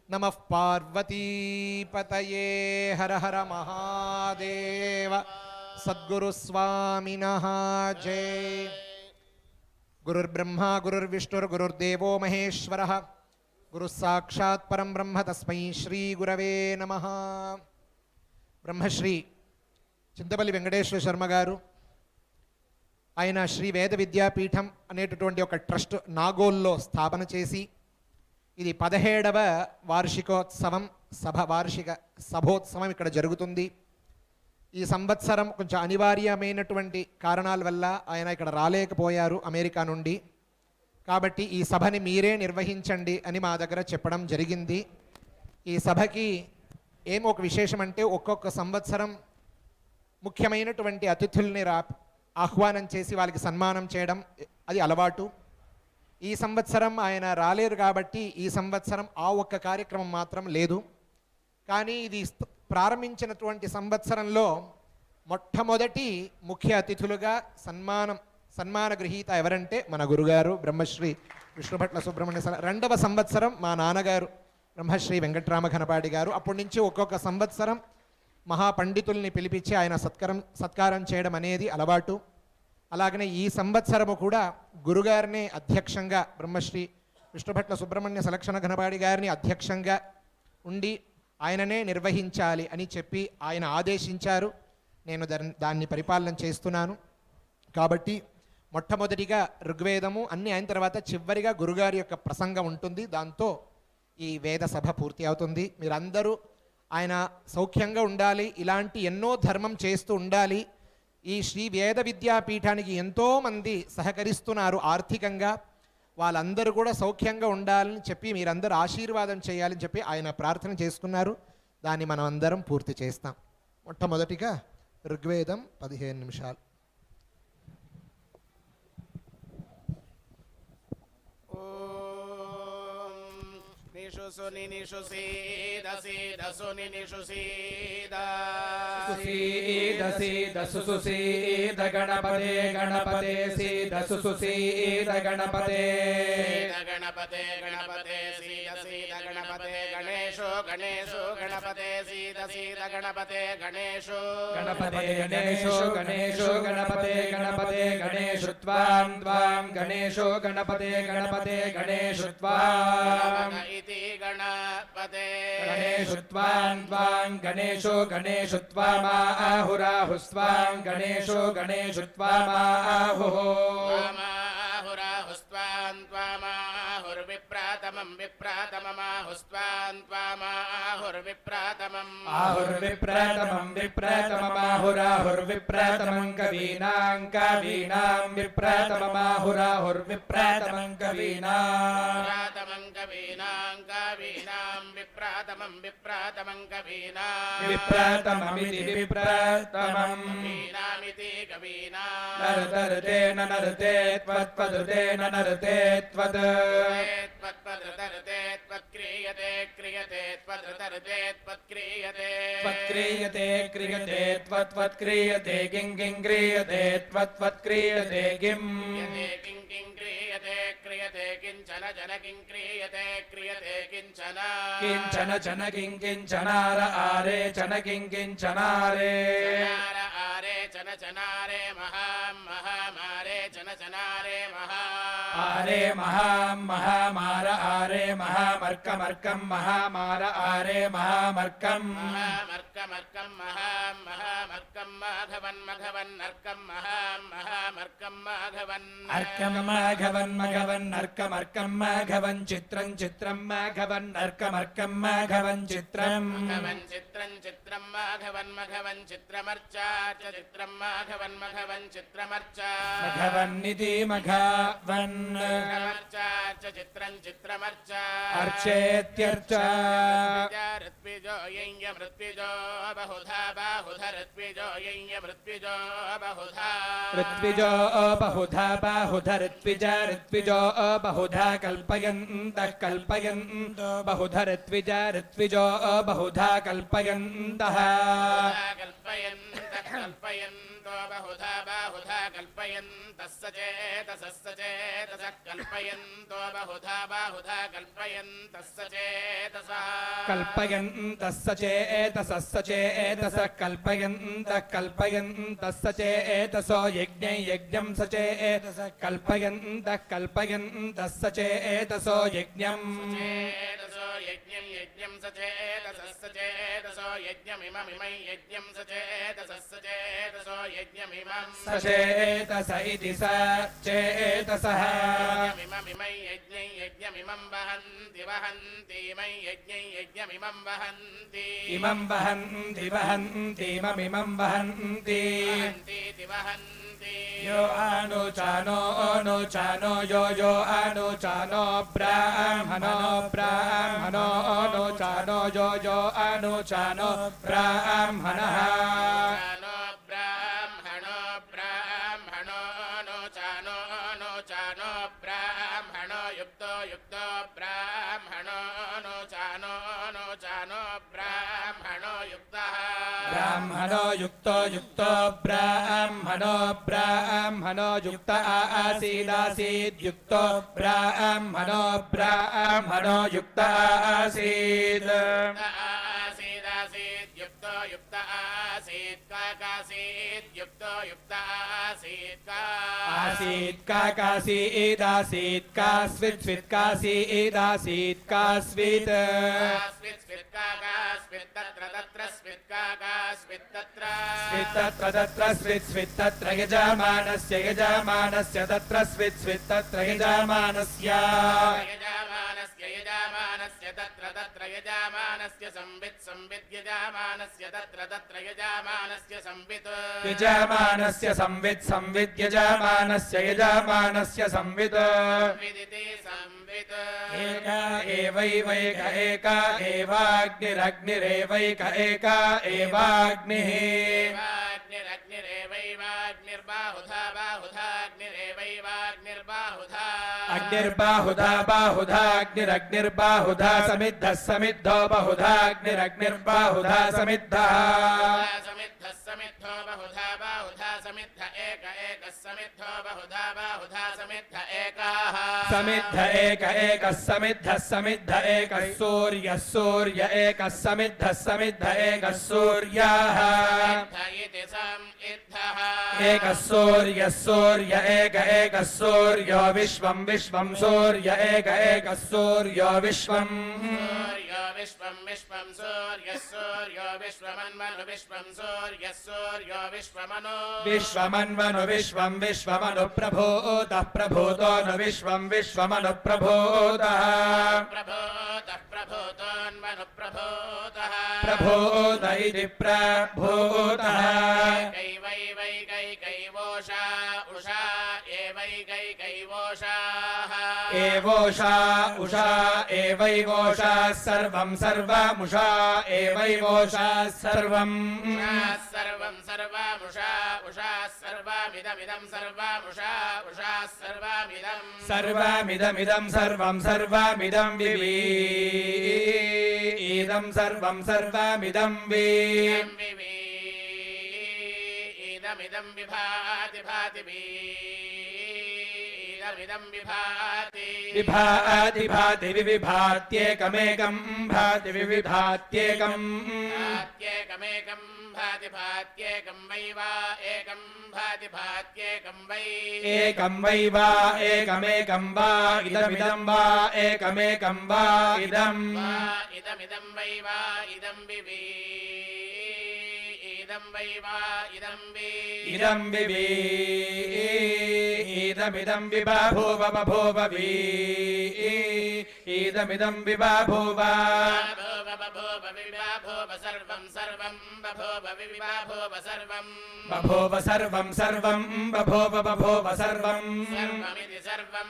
नमः पार्वतीपतये हर हर महादेव सद्गुरुस्वामिनः जय। गुरुर्ब्रह्मा गुरुर्विष्णुर्गुरुर्देवो महेश्वरः गुरुस्साक्षात् परं ब्रह्म तस्मै श्री गुरवे नमः। ब्रह्मश्री చింతపల్లి వెంకటేశ్వర శర్మ గారు ఆయన శ్రీ వేద విద్యాపీఠం అనేటటువంటి ఒక ట్రస్ట్ నాగోల్లో స్థాపన చేసి ఇది 17వ వార్షికోత్సవం వార్షిక సభోత్సవం ఇక్కడ జరుగుతుంది. ఈ సంవత్సరం కొంచెం అనివార్యమైనటువంటి కారణాల వల్ల ఆయన ఇక్కడ రాలేకపోయారు అమెరికా నుండి. కాబట్టి ఈ సభని మీరే నిర్వహించండి అని మా దగ్గర చెప్పడం జరిగింది. ఈ సభకి ఒక విశేషం అంటే ఒక్కొక్క సంవత్సరం ముఖ్యమైనటువంటి అతిథుల్ని ఆహ్వానం చేసి వాళ్ళకి సన్మానం చేయడం అది అలవాటు. ఈ సంవత్సరం ఆయన రాలేరు కాబట్టి ఈ సంవత్సరం ఆ ఒక్క కార్యక్రమం మాత్రం లేదు. కానీ ఇది ప్రారంభించినటువంటి సంవత్సరంలో మొట్టమొదటి ముఖ్య అతిథులుగా సన్మాన గ్రహీత ఎవరంటే మన గురుగారు బ్రహ్మశ్రీ విష్ణుభట్ల సుబ్రహ్మణ్య. రెండవ సంవత్సరం మా నాన్నగారు బ్రహ్మశ్రీ వెంకటరామ ఘనపాటి గారు. అప్పటి నుంచి ఒక్కొక్క సంవత్సరం మహాపండితుల్ని పిలిపించి ఆయన సత్కారం చేయడం అనేది అలవాటు. అలాగనే ఈ సంవత్సరము కూడా గురుగారిని అధ్యక్షంగా బ్రహ్మశ్రీ విష్ణుభట్ల సుబ్రహ్మణ్య సలక్షణ ఘనపాడి గారిని అధ్యక్షంగా ఉండి ఆయననే నిర్వహించాలి అని చెప్పి ఆయన ఆదేశించారు. నేను దాన్ని పరిపాలన చేస్తున్నాను. కాబట్టి మొట్టమొదటిగా ఋగ్వేదము అన్నీ అయిన తర్వాత చివరిగా గురుగారి యొక్క ప్రసంగం ఉంటుంది. దాంతో ఈ వేద సభ పూర్తి అవుతుంది. మీరందరూ ఆయన సౌఖ్యంగా ఉండాలి, ఇలాంటి ఎన్నో ధర్మం చేస్తూ ఉండాలి. ఈ శ్రీ వేద విద్యాపీఠానికి ఎంతోమంది సహకరిస్తున్నారు ఆర్థికంగా, వాళ్ళందరూ కూడా సౌఖ్యంగా ఉండాలని చెప్పి మీరందరూ ఆశీర్వాదం చేయాలని చెప్పి ఆయన ప్రార్థన చేస్తున్నారు. దాన్ని మనం అందరం పూర్తి చేస్తాం. మొట్టమొదటిగా ఋగ్వేదం 15 నిమిషాలు. Suni nishuseeda seeda suni nishuseeda seeda sususeeda ganapate ganapate seeda sususeeda ganapate ganapate ganapate seeda seeda ganapate ganesho ganesho ganapate seeda seeda ganapate ganesho ganapate ganesho ganesho ganapate ganapate ganesho tvam tvam ganesho ganapate ganapate ganesho tvam गणपते गणेशुत्वां त्वां गणेशो गणेशुत्वामाहुराहुस्त्वां गणेशो गणेशुत्वामाहुः त्वामाहुराहुस्त्वां त्वामाहुर्विप्रातमं विप्रातममाहुस्त्वां त्वामाहुर्विप्रातमम् आहुर्विप्रातमं विप्रातममाहुराहुर्विप्रातमं कवीनां कवीनां विप्रातममाहुराहुर्विप्रातमं कवीनां कवीनां विप्रातमं विप्रातमं कवीनां विप्रातममिति विप्रातमं कवीनामिति कवीनां नरते नरते त्वत्पदते नरते त्वत् त्वत्पदते त्वत्क्रियते क्रियते त्वत्तरते त्वत्क्रियते त्वत्क्रियते क्रियते त्वत्क्रियते किं किं क्रियते त्वत्क्रियते किं क्रियते किंचन जन किं क्रियते क्रियते किंचन किंचन चन किं किंचनार आरे चन किं किंचनारे आरे चन चनारे महामारे चन चनारे महा आरे महामार आरे महामर्कमर्कं महामार आरे महामर्कं महामर्कमर्कं महामर्कं माघवन् मघवन् नर्कं महामर्कं माघवन् अर्कं माघवन् मघवन् नर्कमर्कं माघवन् चित्रं चित्रं माघवन् नर्कमर्कं माघवन् चित्रं चित्रं माघवन् मघवन् चित्रमर्चाच चित्रं माघवन् मघवन् चित्रमर्चा मघवन्निति मघवन् चित्रमर्चाच चित्रं चित्रमर्चा अर्चेत्यर्चा ऋत्विजो यञ्य मृत्विजो बहुधा बाहुधा ऋत्विजो यञ्य मृत्विजो बहुधा ऋत्विजो बहुधा बाहुधा ऋत्विजो बहुधा कल्पयन्तः कल्पयन्तो बहुधा ऋत्विजो बहुधा कल्पयन्तः कल्पयन्तः कल्पयन्तो कल्पयन्तो बहुधा बाहुधा कल्पयन्तः सचेतसः सचेतसः कल्पयन्तो बहुधा बाहुधा कल्पयन्तः सचेतसः कल्पयन्तः सचेतसः सचेतसः कल्पयन्तः कल्पयन्तः सचेतसो यज्ञं यज्ञं सचेतसः कल्पयन्तः कल्पयन्तः सचेतसो यज्ञम् सचेतसो यज्ञं यज्ञं सचेतसः सचेतसो यज्ञमिममिमै यज्ञं सचेतसः सचेतसो यज्ञमिमं सचेतस इति सचेतसः यज्ञमिममिमै यज्ञं यज्ञमिमं वहन्ति वहन्तीमै यज्ञं यज्ञमिमं वहन्ति इमं वहन्ति वहन्तीममिमं वहन्ति वहन्तीति वहन्ति यो अनुचानो अनुचानो यो अनुचानो ब्राह्मणो ब्राह्मणो अनुचानो यो अनुचानो ब्राह्मणः नो ब्राह्मणो ब्राह्मणो नो चानो ब्राह्मणो युक्तो युक्तो ब्राह्मणो नो चानो ब्राह्मणो युक्तः ब्राह्मणो युक्तो युक्तो ब्राह्मणो ब्राह्मणो युक्त आसीदासीद्युक्तो ब्राह्मणो ब्राह्मणो युक्त आसीत् आसीदासीत् युक्तो युक्त आसीत् काकासीत् युक्तो युक्त आसीत् का आसीत् काकासीदासीत् कास्वित् स्वित् कासीदासीत् कास्वित् स्वित् काकास्वित् तत्र तत्र स्वित् काकास्वित् तत्र तत्र तत्र स्वित् स्वित् तत्र यजमानस्य यजमानस्य तत्र स्वित् स्वित् तत्र यजमानस्य यजमानस्य तत्र तत्र यजमानस्य संवित् संवित् यजमानस्य तत्र तत्र यजमानस्य संवित् यजमानस्य संवित् संवित् यजमानस्य यजमानस्य संवित् विदिति संवित् एक एवैवैक एक एवाग्निरग्निरेवैक एक एवाग्निः अग्निर्बाहुधा बाहुधाग्निरेवैवाग्निर्बाहुधा अग्निर्बाहुधा बाहुधा अग्निरग्निर्बाहुधा समिद्धः समिद्धो बहुधा अग्निरग्निर्बाहुधा समिद्धः समिद्धः समिद्धो बहुधा बाहुधा समिद्ध एकः समिद्धो बहुधा बाहुधा समिद्ध एकः समिद्ध एकः समिद्धः समिद्ध एकः सूर्यः सूर्य एकः समिद्धः समिद्ध एकः सूर्यः इति समिद्धः एकः सूर्यः सूर्य एकः सूर्यो विश्वं विश्वं सूर्य एकः सूर्यो विश्वम् सूर्यो विश्वं विश्वं सूर्यः सूर्यो विश्वमन्मनु विश्वं सूर्यः सूर्यो विश्वमनु विश्वमन्वनु विश्वं विश्वमनु प्रभूतः प्रभूतो नु विश्वं विश्वमनु प्रभूतः प्रभूतोन्मनु प्रभूतः प्रभूत इति प्रभूतः कैवैवैकैकैवोषा उषा एवैकैकैवोषाः एवोषा उषा एवैवोषा सर्वं सर्वमुषा एवैवोषा सर्वम् सर्वं सर्वामुषा उषा सर्वामिदमिदं सर्वामुषा उषा सर्वामिदं सर्वमिदमिदं सर्वं सर्वमिदं विवि इदं सर्वं सर्वमिदं वि इदमिदं विभाति भाति इदमिदं विभाति विभाति भाति विविभात्येकमेकं भाति विविभात्येकम् भात्येकमेकं भाति भात्येकं वै वा एकं भाति भात्येकं वै एकं वै वा एकमेकं वा इदमिदं वा एकमेकं वा इदम् इदमिदं वै वा इदं विवि इदं वै वा इदं वि इदं विवि इदमिदं विबाभूव बभूव वि इदमिदं विबाभूव बभूव विबाभूव सर्वं सर्वं बभूव विबाभूव सर्वं बभूव सर्वं सर्वं बभूव बभूव सर्वं सर्वमिति सर्वं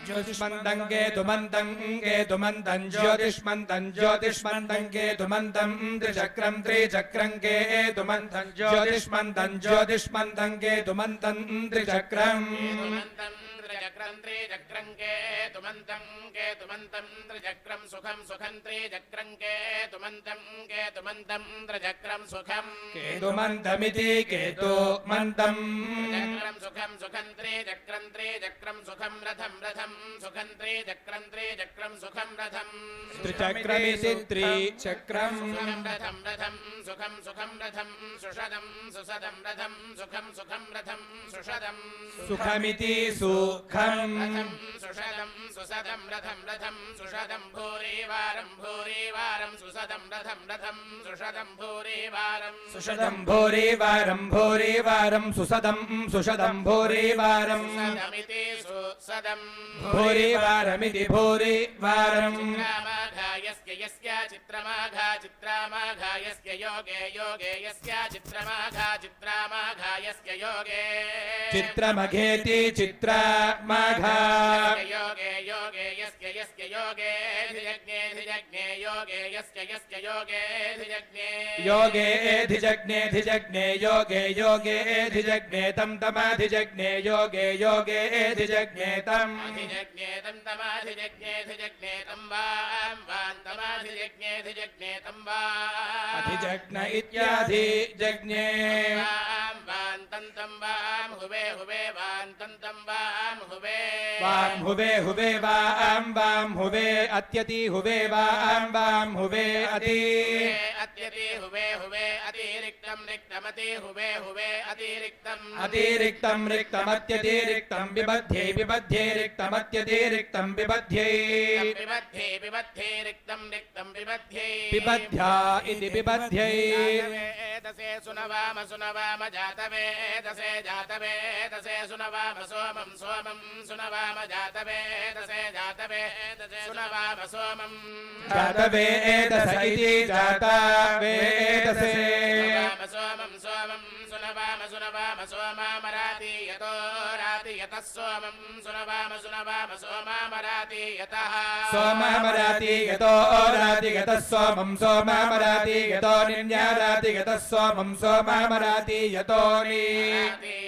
ज्योतिष्मन्तं केतुमन्तं केतुमन्तं ज्योतिष्मन्तं ज्योतिष्मन्तं केतुमन्तं त्रिचक्रं त्रिचक्रं केतुमन्तं ज्योतिष्मन्तं ज्योतिष्मन्तं केतुमन्तं त्रिचक्रम् केतुमन्तं त्रिचक्रं त्रिचक्रं केतुमन्तं केतुमन्तं त्रिचक्रं सुखं सुखं त्रिचक्रं केतुमन्तं केतुमन्तं त्रिचक्रं सुखं केतुमन्तमिति केतुमन्तम् त्रिचक्रं सुखं सुखं त्रिचक्रं त्रिचक्रं सुखं रथं रथं सुखं त्रिचक्रं त्रिचक्रं सुखं रथं त्रिचक्रमिति त्रिचक्रम् सुखं रथं रथं सुखं सुखं रथं सुषदं सुसदं रथं सुखं सुखं रथं सुषदं सुखमिति सुखम् रथं सुषदं सुसदं रथं रथं सुषदं भूरिवारं भूरिवारं सुसदं रथं रथं सुषदं भूरिवारं सुषदं भूरिवारं भूरिवारं सुसदं सुषदं भूरिवारं सुसदमिति सुसदं भूरिवारमिति भूरिवारम् चित्रमाघायस्य यस्य चित्रमाघा चित्रमाघायस्य योगे योगे यस्य चित्रमाघा चित्रमाघायस्य योगे चित्रमघेति चित्रमाघा योगे योगे यस्य योगे धिजज्ञे धिजज्ञे योगे यस्य योगे धिजज्ञे योगे धिजज्ञे धिजज्ञे योगे योगे धिजज्ञे तं तमाधिजज्ञे योगे योगे धिजज्ञे तम् धिजज्ञे तं तमाधिजज्ञे धिजज्ञे तं वां वां तमाधिजज्ञे धिजज्ञे तं वां अधिजज्ञ इत्याधिजज्ञे वां वां तं वां हुवे हुवे वां तं वां हुवे वां हुवे हुवे वां हुवे अत्यति हुवे वां हुवे अति अत्यति हुवे हुवे अतिरिक्तं रिक्तमति हुवे हुवे अतिरिक्तम् अतिरिक्तं रिक्तमत्यतिरिक्तं बिबध्ये बिबध्ये रिक्तमत्यतिरिक्तं बिबध्ये बिबध्ये बिबध्ये रिक्तं रिक्तं बिबध्ये बिबध्या इति बिबध्ये दसे सुनवाम सुनवाम जातवेदसे जातवेदसे सुनवाम सोमं सोमं सुनवाम जातवेदसे जातवेदसे सुनवाम सोमं जातवेदस इति जातवेदसे सोमं सोमं सुनवाम सुनवाम सोमामराति यतो राति यतः सोमं सुनवाम सुनवाम सोमामराति यतः सोमामराति यतो राति यतः सोमं सोमामराति यतो निन्याराति यतः सोमं सोमामराति यतो नि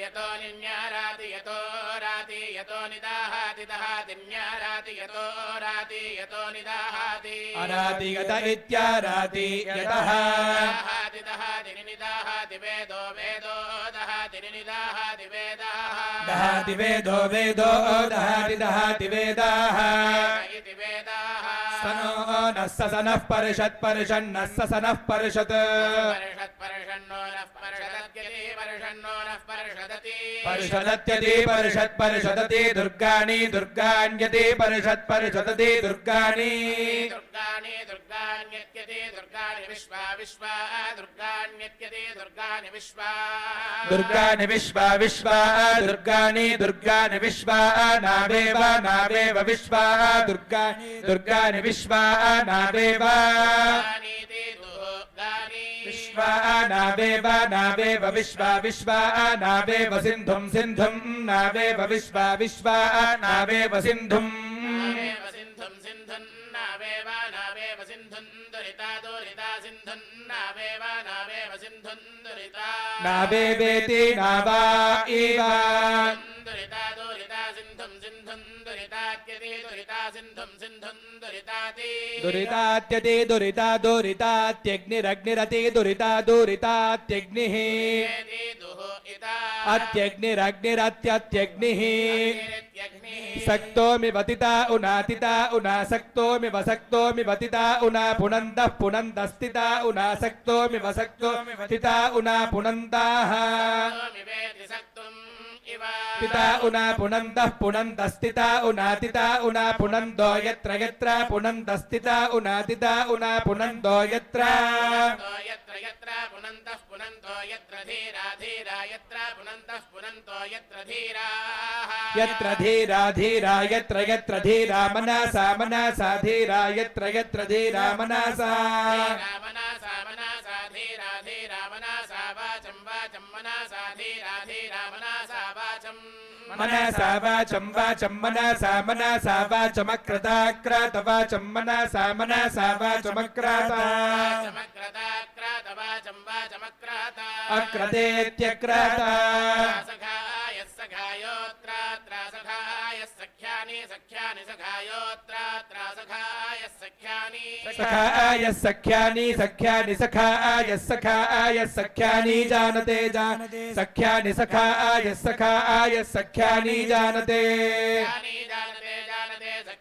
यतो निन्याराति यतो राति यतो निदाहाति दहाति न्याराति यतो राति यतो निदाहाति अराति यत इत्याराति यतः दहाति दहाति निदाहाति वेदो वेदो दहाति निदाहाति वेदाः दहाति वेदो वेदो दहाति दहाति वेदाः इति वेदाः सनो नः सनः परिषत् परिषन्नः सनः परिषत् परिषत् परिषन्नो नः परिषदत्यति परिषन्नो नः परिषदति परिषदत्यति परिषत् परिषदति दुर्गाणि दुर्गाण्यति परिषत् परिषदति दुर्गाणि दुर्गाणि दुर्गाण्यत्यति दुर्गाणि विश्वा विश्वा दुर्गाण्यत्यति दुर्गाणि विश्वा दुर्गाणि विश्वा विश्वा दुर्गाणि दुर्गाणि विश्वा नावेव नावेव विश्वा दुर्गाणि दुर्गाणि विश्वा नावेव गानीति दुर्गाणि विश्वा नावेव नावेव विश्वा विश्वा नावेव सिन्धुं सिन्धुं नावेव विश्वा विश्वा नावेव सिन्धुं नावेव सिन्धुं सिन्धुं नावेव नावेव सिन्धुं दुरिता दुरिता सिन्धुं नावेव नावेव सिन्धुं दुरिता नावेवेति नावा इव दुरिता दुरिता सिन्धुं सिन्धुं दुरितात्यति दुरिता सिन्धुं सिन्धुं दुरिताति दुरितात्यति दुरिता दुरितात्यग्निरग्निरति दुरिता दुरितात्यग्निः एति दुः इता अत्यग्निरग्निरत्यत्यग्निः नित्यग्निः सक्तोमि वतिता उनातिता उनासक्तोमि वसक्तोमि वतिता उना पुनन्तः पुनन्तस्तिता उनासक्तोमि वसक्तोमि वतिता उना पुनन्ताः वेति सक्तुम् इव तिता उना पुनन्तः पुनन्तस्तिता उनातिता उना पुनन्तो यत्र यत्र पुनन्तस्तिता उनातिता उना पुनन्तो यत्र यत्र यत्र पुनन्तः पुनन्तो यत्र धीरा धीरा यत्र पुनन्तः पुनन्तो यत्र धीराः यत्र धीरा धीरा यत्र यत्र धीरा मनसा मनसा धीरा यत्र यत्र धीरा मनसा मनसा मनसा धीरा धीरा मनसा वाचं वाचं मनसा धीरा धीरा मनसा वाचं मनसा वाचं वाचं मनसा मनसा वाचमक्रता क्रात वाचं मनसा मनसा वाचमक्राता समक्रताक्रात वाचं वाचमक्राता अक्रतेत्यक्राता सखाय सखायोत्रात्रा सखाय सखायोऽत्रात्र सखायः सख्यानि सखाय सख्यानि सख्यानि सखाय सखाय सख्यानि जानते जानते सख्यानि सखाय सखाय सख्यानि जानते जानते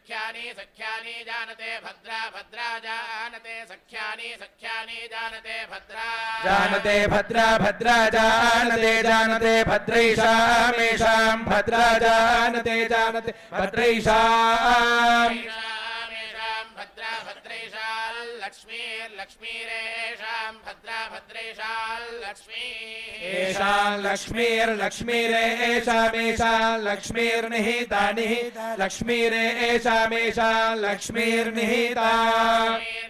सख्यानि सख्यानि जानते भद्रा भद्रा जानते सख्यानि सख्यानि जानते भद्रा भद्रा भद्रा जानते जानते भद्रैषामेषां भद्रा जानते जानते भद्रैषाम् भद्रा भद्रेशाल् लक्ष्मीर्लक्ष्मीरेषां भद्रा भद्रेशाल् लक्ष्मी एषां लक्ष्मीर्लक्ष्मीरेषामेषां लक्ष्मीर्निहिता निहिता लक्ष्मीरेषामेषां लक्ष्मीर्निहिता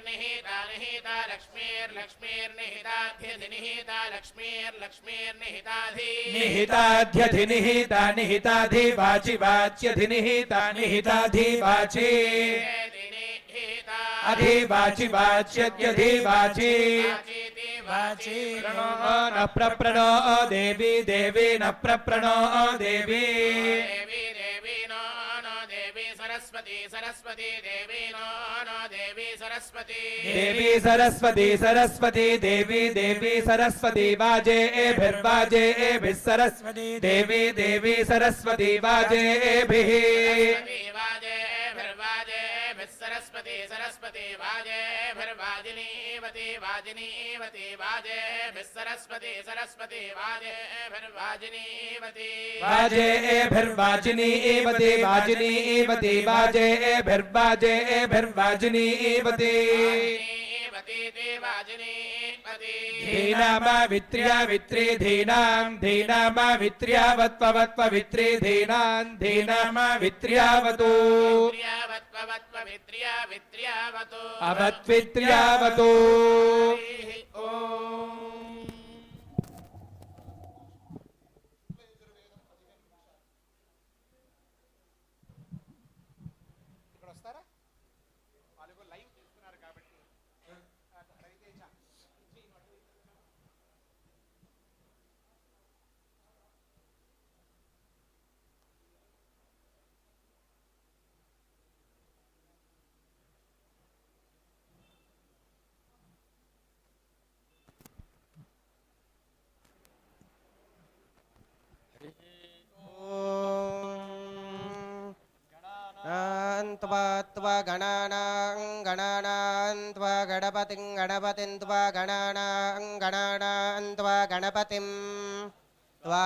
निहिता निहिता लक्ष्मीर्लक्ष्मीर्निहिताध्यधिनिहिता लक्ष्मीर्लक्ष्मीर्निहिताधि निहिताध्यधिनिहिता निहिताधि वाचि वाच्यधिनिहिता निहिताधि वाचि अधिवाचि वाच्यध्यधिवाचि वाची प्रणो न प्रप्रणो देवी देवी न प्रप्रणो देवी देवी देवी नो नो देवी सरस्वती सरस्वती देवी नो नो देवी सरस्वती देवी सरस्वती सरस्वती देवी देवी सरस्वती वाजे एभिर्वाजे एभिः सरस्वती देवी देवी सरस्वती वाजे एभिः सरस्वती सरस्वती वाजे भर्वाजिनीवती वाजिनीवती वाजे सरस्वती सरस्वती वाजे भर्वाजिनीवती वाजे एभिर्वाजिनीवती वाजिनीवती वाजे एभिर्वाजे एभिर्वाजिनीवती धीनामा वित्र्या वित्री धीनां धीनामा वित्र्यावत्ववत्व वित्री धीनां धीनामा वित्र्यावतु अवत्वित्र्यावतु त्वा गणानां गणानां त्वा गणपतिं गणपतिं त्वा गणानां गणानां त्वा गणपतिं त्वा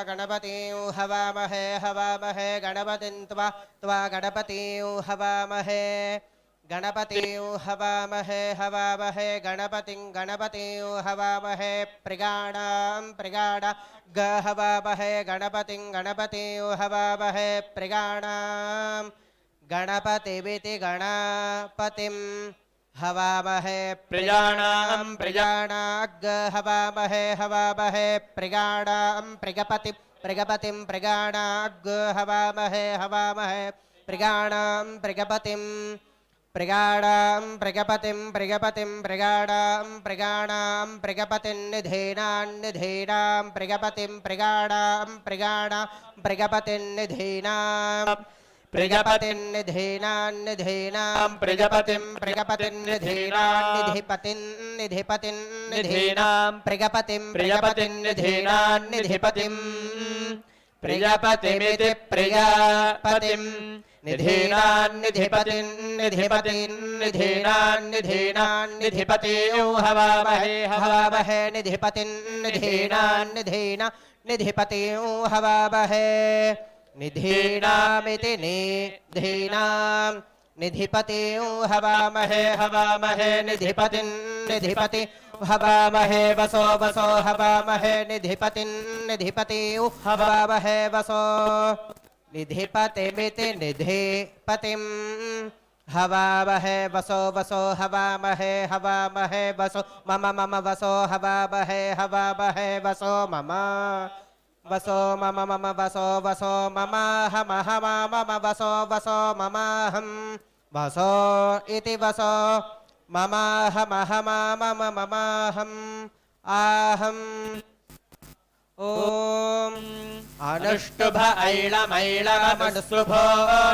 गणपतिं हवामहे हवामहे गणपतिं त्वा गणपतिं हवामहे गणपतिं हवामहे हवामहे गणपतिं हवामहे प्रिगाणां प्रिगाणा ग हवामहे गणपतिं हवामहे प्रिगाणां गणपतिमिति गणपतिं हवामहे प्रियाणां प्रियाणाग् हवामहे हवामहे प्रिगाणां प्रिगपतिं प्रिगाणाग् हवामहे हवामहे प्रिगाणां प्रिगपतिं प्रिगाणां प्रिगपतिं प्रिगाणां प्रिगपतिं निधीनां प्रिगपतिं प्रिगाणां प्रिगपतिं निधीनां प्रिगपतिं निधीनां प्रिगपतिं निधीनां प्रिगपतिं निधीनां प्रियपतिमिति प्रियपतिं निधिपतिं हवामहे हवामहे निधिपतिं निधिपतिं हवामहे निधीनामिति निधिपतिं हवामहे हवामहे निधिपतिं हवामहे वसो हवामहे निधिपतिं हवामहे वसो निधिपतिमिति निधिपतिं हवामहे वसो हवामहे वसो मम वसो हवामहे वसो मम वसो मम हम वसो ममाहं वसो इति वसो ममाहं ममाहं आहं ॐ अनुष्टुभ ऐळमैळमनुष्टुभो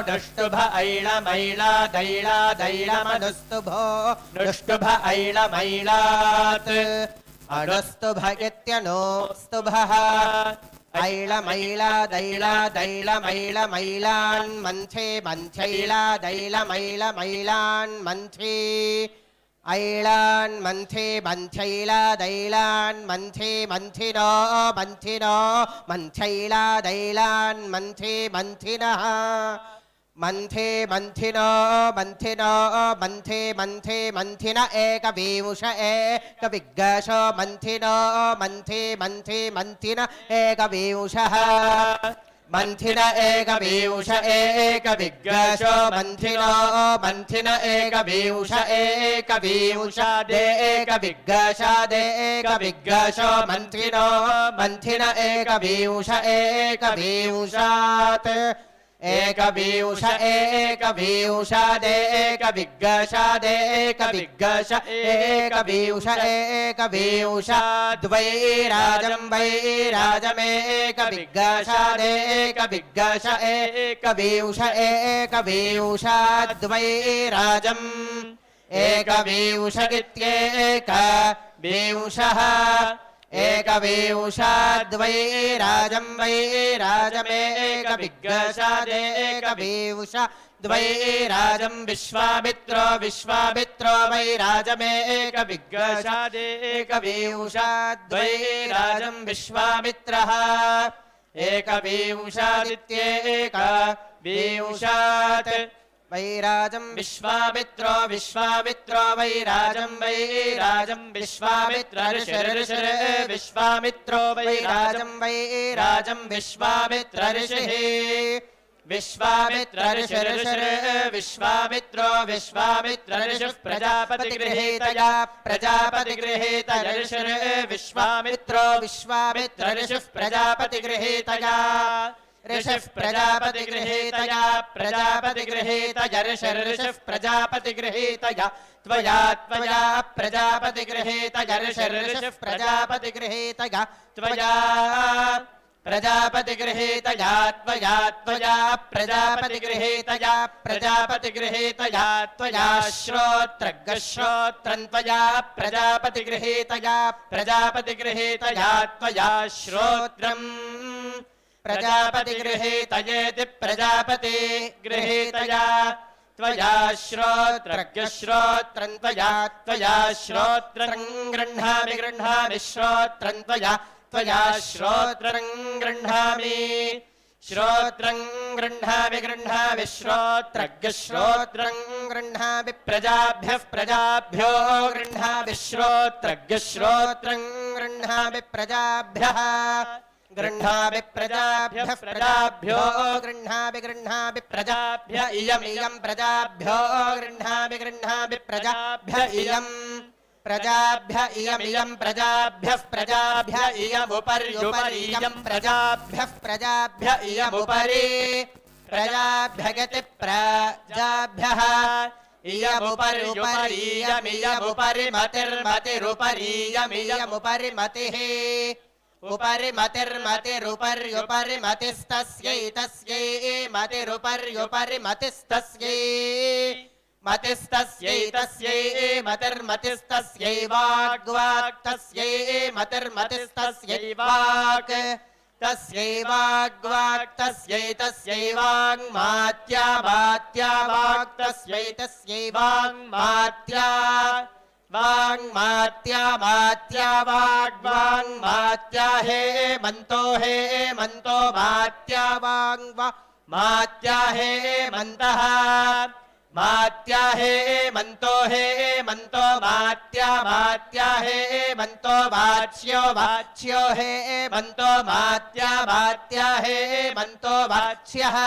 नुष्टुभ ऐळमैळा दैळा दैळमनुष्टुभो नुष्टुभ ऐळमैळात् अनुस्तुभगित्यनो स्तुभः ऐळमैळा दैळा दैळमैळमैळान् मन्थे मन्थैळा दैळमैळमैळान् मन्थे ऐळान् मन्थे मन्थैळा दैळान् मन्थे मन्थिनो मन्थिनो मन्थैळा दैळान् मन्थे मन्थिनः मन्थे मन्थिनो मन्थिनो मन्थे मन्थे मन्थिन एकविंश एकविग्गश मन्थिनो मन्थे मन्थे मन्थिन एकविंशः मन्थिन एकविंश एकविग्गश मन्थिनो मन्थिन एकविंश एकविंशादे एकविग्गशादे एकविग्गश मन्थिनो मन्थिन एकविंश एकविंशात् एकविंश एकविंशादे एकविग्गशादे एकविग्गश एकविंश एकविंशाद्वैराजं वैराजमेकविग्गशादे एकविग्गश एकविंश एकविंशाद्वैराजम् एकविंशगित्येकविंशः एकविंशाद्वैराजं वैराजमेकविग्गशादे एकविंश द्वैराजं विश्वामित्रो विश्वामित्रो वैराजमेकविग्गशादे एकविंशाद्वैराजं विश्वामित्रः एकविंशादित्येकविंशात् वैराजं विश्वामित्रो विश्वामित्रो वैराजं वैराजं विश्वामित्र ऋषिर् विश्वामित्रो वैराजं वैराजं विश्वामित्र ऋषिः विश्वामित्र ऋषिर् विश्वामित्रो विश्वामित्र ऋषिः प्रजापतिगृहीतया प्रजापतिगृहीतय ऋषिर् विश्वामित्रो विश्वामित्र ऋषिः प्रजापतिगृहीतया ऋषिः प्रजापतिगृहीतया प्रजापतिगृहीतय ऋषिः प्रजापतिगृहीतया त्वया त्वया प्रजापतिगृहीतय ऋषिः प्रजापतिगृहीतया त्वया प्रजापतिगृहीतया त्वया त्वया प्रजापतिगृहीतया प्रजापतिगृहीतया त्वया श्रोत्रं त्वया प्रजापतिगृहीतया प्रजापतिगृहीतया त्वया श्रोत्रम् प्रजापतिगृहीतयेति प्रजापतिगृहीतया त्वया श्रोत्रं त्वया त्वया श्रोत्रं गृह्णामि गृह्णामि श्रोत्रं त्वया त्वया श्रोत्रं गृह्णामि श्रोत्रं गृह्णामि गृह्णामि श्रोत्रं गृह्णामि प्रजाभ्यः प्रजाभ्यो गृह्णामि श्रोत्रं गृह्णामि प्रजाभ्यः गृह्णामि प्रजाभ्यः प्रजाभ्यो गृह्णामि गृह्णामि प्रजाभ्य इयमियं प्रजाभ्यो गृह्णामि गृह्णामि प्रजाभ्य इयं प्रजाभ्य इयमियं प्रजाभ्यः प्रजाभ्य इयमुपर्युपर्यं प्रजाभ्यः प्रजाभ्य इयमुपरि प्रजाभ्यगति प्रजाभ्यः इयमुपरिमतिर्मतिरुपरीयमियमुपरिमतिः उपरिमतिर्मतिरुपर्युपर्यमतिस्तस्यै तस्यै मतिरुपर्युपर्यमतिस्तस्यै मतिस्तस्यै तस्यै मतिर्मतिस्तस्यै वाग्वाक् तस्यै मतिर्मतिस्तस्यै वाक् तस्यै वाग्वाक् तस्यै तस्यै वाङ्मात्या मात्या वाक् तस्यै तस्यै वाङ्मात्या वाङ्मात्या मात्या वाग्वाङ्मात्या हे मन्तो मात्या वाङ्वा मात्या हे मन्तः मात्या हे मन्तो मात्या मात्या हे मन्तो वाच्यो हे मन्तो मात्या मात्या हे मन्तो वाच्यः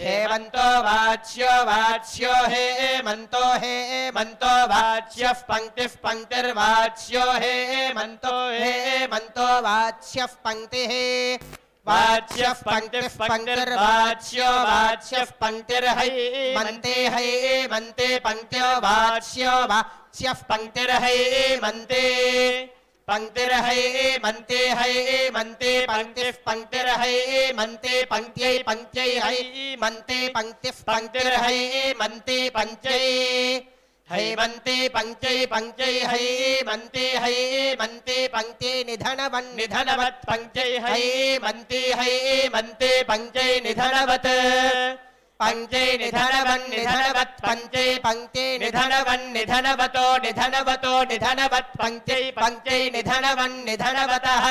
हेमन्तो वाच्यो हे मन्तो वाच्यः पङ्क्तिः पङ्क्तिर्वाच्यो हे मन्तो वाच्यः पङ्क्तिः वाच्यः पङ्क्तिः पङ्क्तिर्वाच्यो वाच्यः पङ्क्तिर्है मन्ते पङ्क्त्यो वाच्यो वाच्यः पङ्क्तिर्है मन्ते पंक्तिर्है मन्ते है मन्ते पंक्तिः पंक्तिर्है मन्ते पंक्त्यै पंक्त्यै है मन्ते पंक्तिः पंक्तिर्है मन्ते पंक्त्यै है मन्ते पंक्त्यै पंक्त्यै है मन्ते पंक्त्यै निधनवन् निधनवत् पंक्त्यै है मन्ते पंक्त्यै निधनवत् पंक्त्यै निधनवन् निधनवत् पंक्त्यै पंक्त्यै निधनवन् निधनवतो निधनवतो निधनवत् पंक्त्यै पंक्त्यै निधनवन् निधनवतः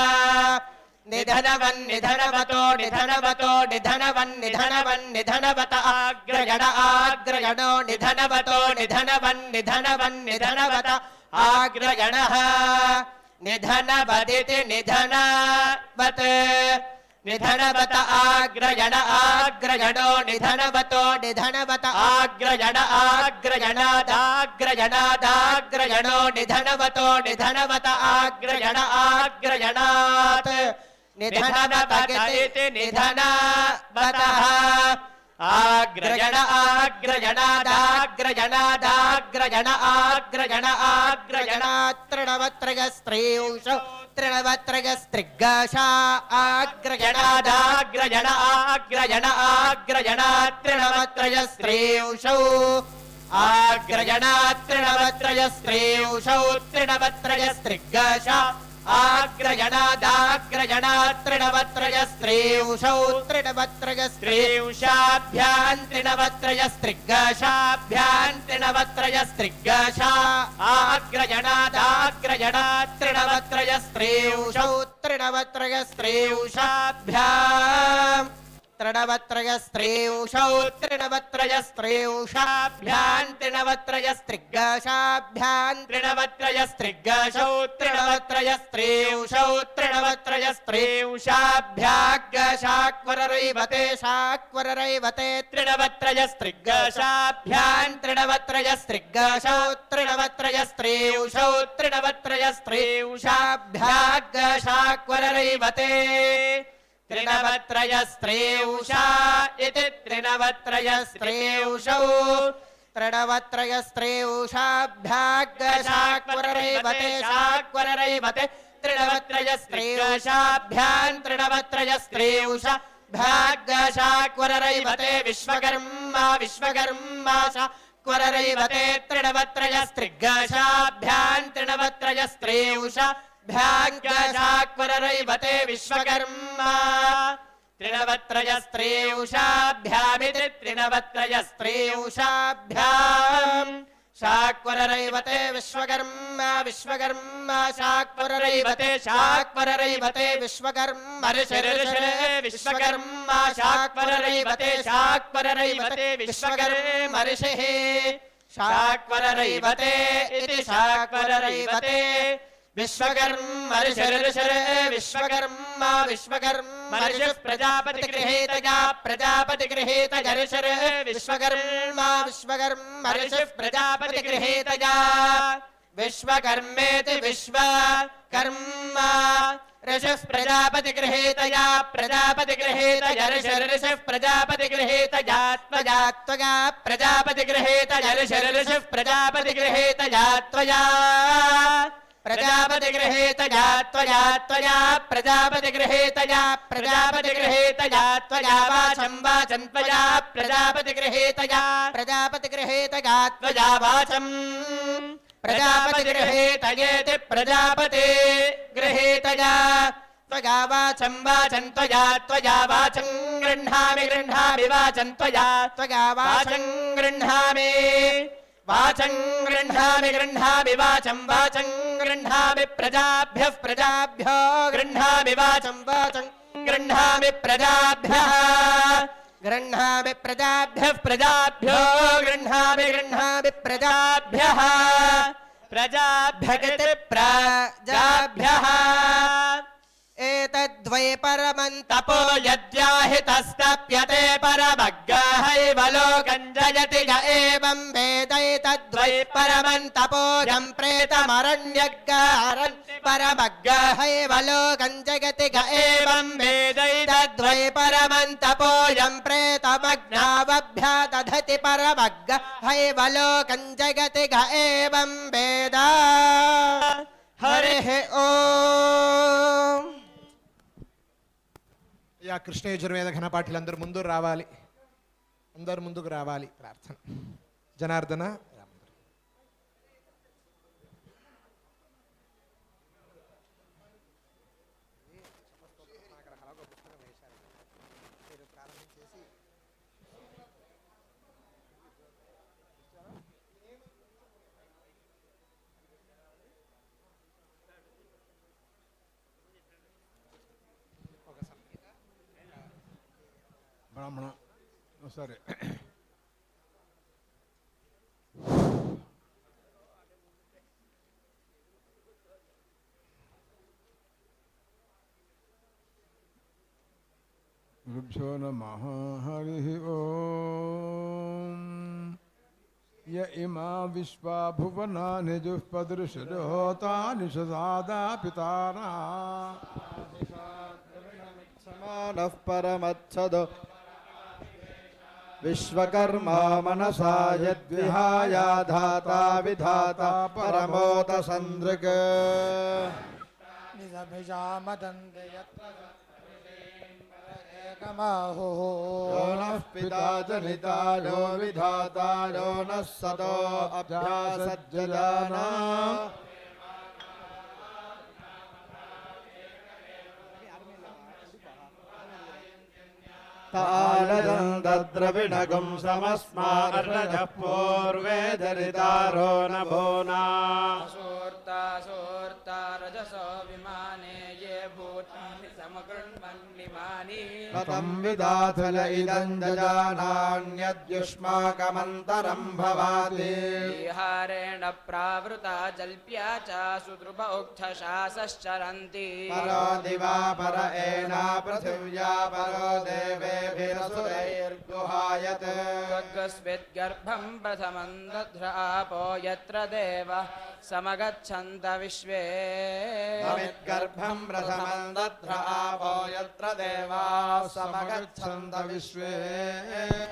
निधनवन् निधनवतो निधनवतो निधनवन् निधनवन् निधनवत आग्रगण आग्रगणो निधनवतो निधनवन् निधनवन् निधनवत आग्रगणः निधनवदिति निधनवत् निधनवत आग्रगण आग्रगणो निधनवतो निधनवत आग्रगण आग्रगणादाग्रगणादाग्रगणो निधनवतो निधनवत आग्रगण आग्रगणात् निधनवतगति निधनवतः आग्रगण आग्रगणादाग्रगणादाग्रगण आग्रगण आग्रगणात् तृणवत्रगस्त्रींशौ तृणवत्रगस्त्रिग्गाशा आग्रगणादाग्रगण आग्रगण आग्रगणात् तृणवत्रगस्त्रींशौ आग्रगणात् तृणवत्रगस्त्रींशौ तृणवत्रगस्त्रिग्गाशा आग्रगणादाग्रगणात् तृणवत्रगस्त्रींशौ तृणवत्रगस्त्रींशाभ्यां तृणवत्रगस्त्रिग्गाशाभ्यां तृणवत्रगस्त्रिग्गाशा आग्रगणादाग्रगणात् तृणवत्रगस्त्रींशौ तृणवत्रगस्त्रींशाभ्यां तृणवत्रगस्त्रींशौ तृणवत्रगस्त्रींशाभ्यां तृणवत्रगस्त्रिग्गाशाभ्यां तृणवत्रगस्त्रिग्गाशौ तृणवत्रगस्त्रींशौ तृणवत्रगस्त्रींशाभ्याग्गाशाक्वररैवते शाक्वररैवते तृणवत्रगस्त्रिग्गाशाभ्यां तृणवत्रगस्त्रिग्गाशौ तृणवत्रगस्त्रींशौ तृणवत्रगस्त्रींशाभ्याग्गाशाक्वररैवते तृणवत्रयस्त्रींशा इति तृणवत्रयस्त्रींशौ तृणवत्रयस्त्रींशाभ्याग्गाशाक्वररैवते शाक्वररैवते तृणवत्रयस्त्रींशाभ्यां तृणवत्रयस्त्रींशाभ्याग्गाशाक्वररैवते विश्वकर्मा विश्वकर्मा शाक्वररैवते तृणवत्रयस्त्रिग्गाशाभ्यां तृणवत्रयस्त्रींशा भ्याङ्गाशाक्वररैवते विश्वकर्मा तृणवत्रयस्त्रींशाभ्यामिति तृणवत्रयस्त्रींशाभ्यां शाक्वररैवते विश्वकर्मा विश्वकर्मा शाक्वररैवते शाक्वररैवते विश्वकर्मा ऋषिर्षिरे विश्वकर्मा शाक्वररैवते शाक्वररैवते विश्वकर्मा ऋषिः शाक्वररैवते इति शाक्वररैवते विश्वकर्मा ऋषिर्षिरे विश्वकर्मा विश्वकर्मा ऋषिः प्रजापतिगृहीतया प्रजापतिगृहीतया ऋषिः विश्वकर्मा विश्वकर्मा ऋषिः प्रजापतिगृहीतया विश्वकर्मेति विश्वकर्मा ऋषिः प्रजापतिगृहीतया प्रजापतिगृहीतया ऋषिः प्रजापतिगृहीतया त्वया त्वया प्रजापतिगृहीतया ऋषिः प्रजापतिगृहीतया त्वया प्रजापतिगृहीतया त्वया त्वया प्रजापतिगृहीतया प्रजापतिगृहीतया त्वया वाचं वाचं त्वया प्रजापतिगृहीतया प्रजापतिगृहीतया त्वया वाचं प्रजापतिगृहीतयेति प्रजापतिगृहीतया त्वया वाचं वाचं त्वया त्वया वाचं गृह्णामि गृह्णामि वाचं त्वया त्वया वाचं गृह्णामि वाचं गृह्णामि गृह्णामि वाचं वाचं गृह्णामि प्रजाभ्यः प्रजाभ्यो गृह्णामि वाचं वाचं गृह्णामि प्रजाभ्यः गृह्णामि प्रजाभ्यः प्रजाभ्यो गृह्णामि गृह्णामि प्रजाभ्यः प्रजाभ्यगति प्रजाभ्यः एतद्वै परमं तपो यद्याहितस्तप्यते परमग्गाहैव लोकं जयति य एवं वेदैतद्वै परमं तपोजं प्रेतमरण्यग्गारन् परमग्गाहैव लोकं जगति य एवं वेदैतद्वै परमं तपोजं प्रेतमग्नावभ्यादधति परमग्गाहैव लोकं जगति य एवं वेद హరిః ఓం. యా కృష్ణ యజుర్వేద ఘనపాఠులందరూ ముందు రావాలి, అందరు ముందుకు రావాలి. ప్రార్థన. జనార్దన బ్రాహ్మణ సరే. గురుభ్యో నమః. హరి ఓం. య ఇమా విశ్వా భువనాని దుఃపదృశోతాని సదాదా పితారా సమానః పరమచ్చదో విశ్వకర్మా మనసా యద్విహాయ ధాతా విధాతా పరమోత సందృక్ యో నః పితా జనితా యో విధాతా యో నః సతో అభ్యాసజ్జలానా తాళద్రవిణగం సమస్మార్ణః పూర్వే ధరితారో నభోనా రజసో విమానే ఏ భూతాని సమగృణ్మన్నిమాని కథం విదాథల ఇదం జజానాన్యద్యుష్మాకమంతరం భవాతి విహారేణ ప్రావృతా జల్ప్యా చ సుదృభ ఉక్థశాసశ్చరంతి పరో దివా పర ఏనా పృథివ్యా పరో దేవేభిరసురైర్గుహాయత్ గర్భం ప్రథమం దధ్రాపో యత్ర దేవ సమగచ్చంత విశ్వే తమిద్గర్భం ప్రథమం దధ్ర ఆపో యత్ర దేవాః సమగచ్చంత విశ్వే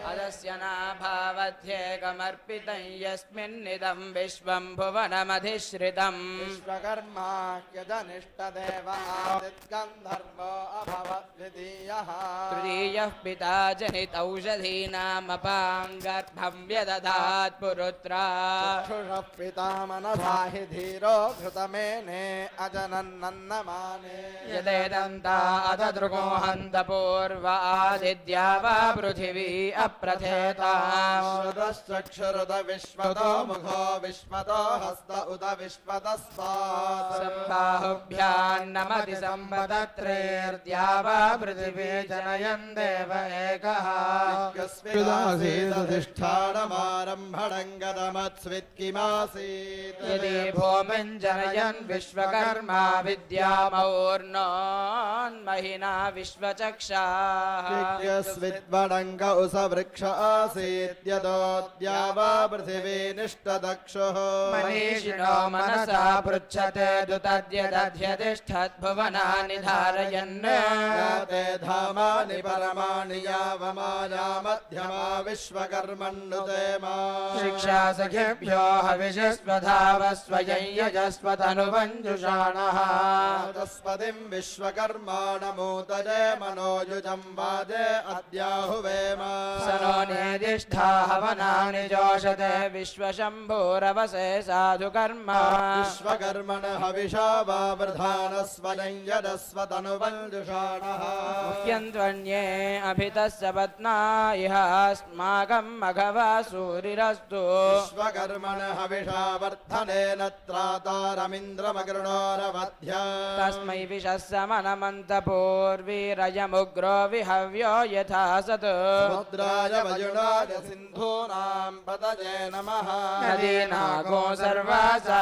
అదస్య నాభావధ్యేకమర్పితం యస్మిన్నిదం విశ్వం భువనమధిశ్రితం విశ్వకర్మాఖ్యజనిష్టదేవ ఆదిత్గంధర్వో అభవత్ ద్వితీయః తృతీయః పితా జనితౌషధీనామపాంగర్భం వ్యదధాత్ పురుత్రా చక్షుషః పితా మనసా హి ధీరో ఘృతమేనే అజనన్నన్నమానే యదేదంతా అతదృగో హంత పూర్వ ఆదిద్యా వా పృథివీ అప్రథేతాం శ్రుతశ్చక్షురుత విశ్వతో ముఖో విశ్వతో హస్త ఉత విశ్వతస్మాత్ సంబాహుభ్యాన్నమతి సంపదత్రేర్ద్యా వా పృథివీ జనయన్ దేవ ఏకః యస్మిదాసీదధిష్ఠానమారంభణంగదమత్స్విత్కిమాసీత్ యది భూమిం జనయన్ విశ్వకర్మా విద్యామౌర్ణోన్మహినా విశ్వచక్షాః యస్విద్వడంగ ఉస వృక్ష ఆసీద్యదోద్యా వా పృథివీ నిష్టదక్షుః మనీషిణో మనసా పృచ్ఛతే దుతద్యదధ్యతిష్ఠద్భువనాని ధారయన్ యాతే ధామాని పరమాణి యావమానా మధ్యమా విశ్వకర్మణ్ణుతేమా శిక్షా సఖిభ్యో హవిషస్వధావస్వయం యజస్వతనువంజుషాణః తస్పతిం విశ్వకర్మాణమూతజే మనోయుజం వాజే అద్యాహువేమ स नो नेदिष्ठा हवनानि जोषते विश्वशम्भोरवसे साधुकर्म విశ్వకర్మణ హవిషా వా వృధానస్వయం యదస్వతనువంజుషాణః मुह्यन्त्वन्ये अभितस्य पत्ना इह अस्माकं मघवा सूरिरस्तु విశ్వకర్మణ హవిషా వర్ధనేన త్రాతారమింద్రమగృణోరవధ్య तस्मै विशः समनमन्तपूर्वीरयमुग्रो विहव्यो यथा सत् సముద్రాయ వయునాయ సింధూనాం పతజే నమః नदीनागो सर्वासां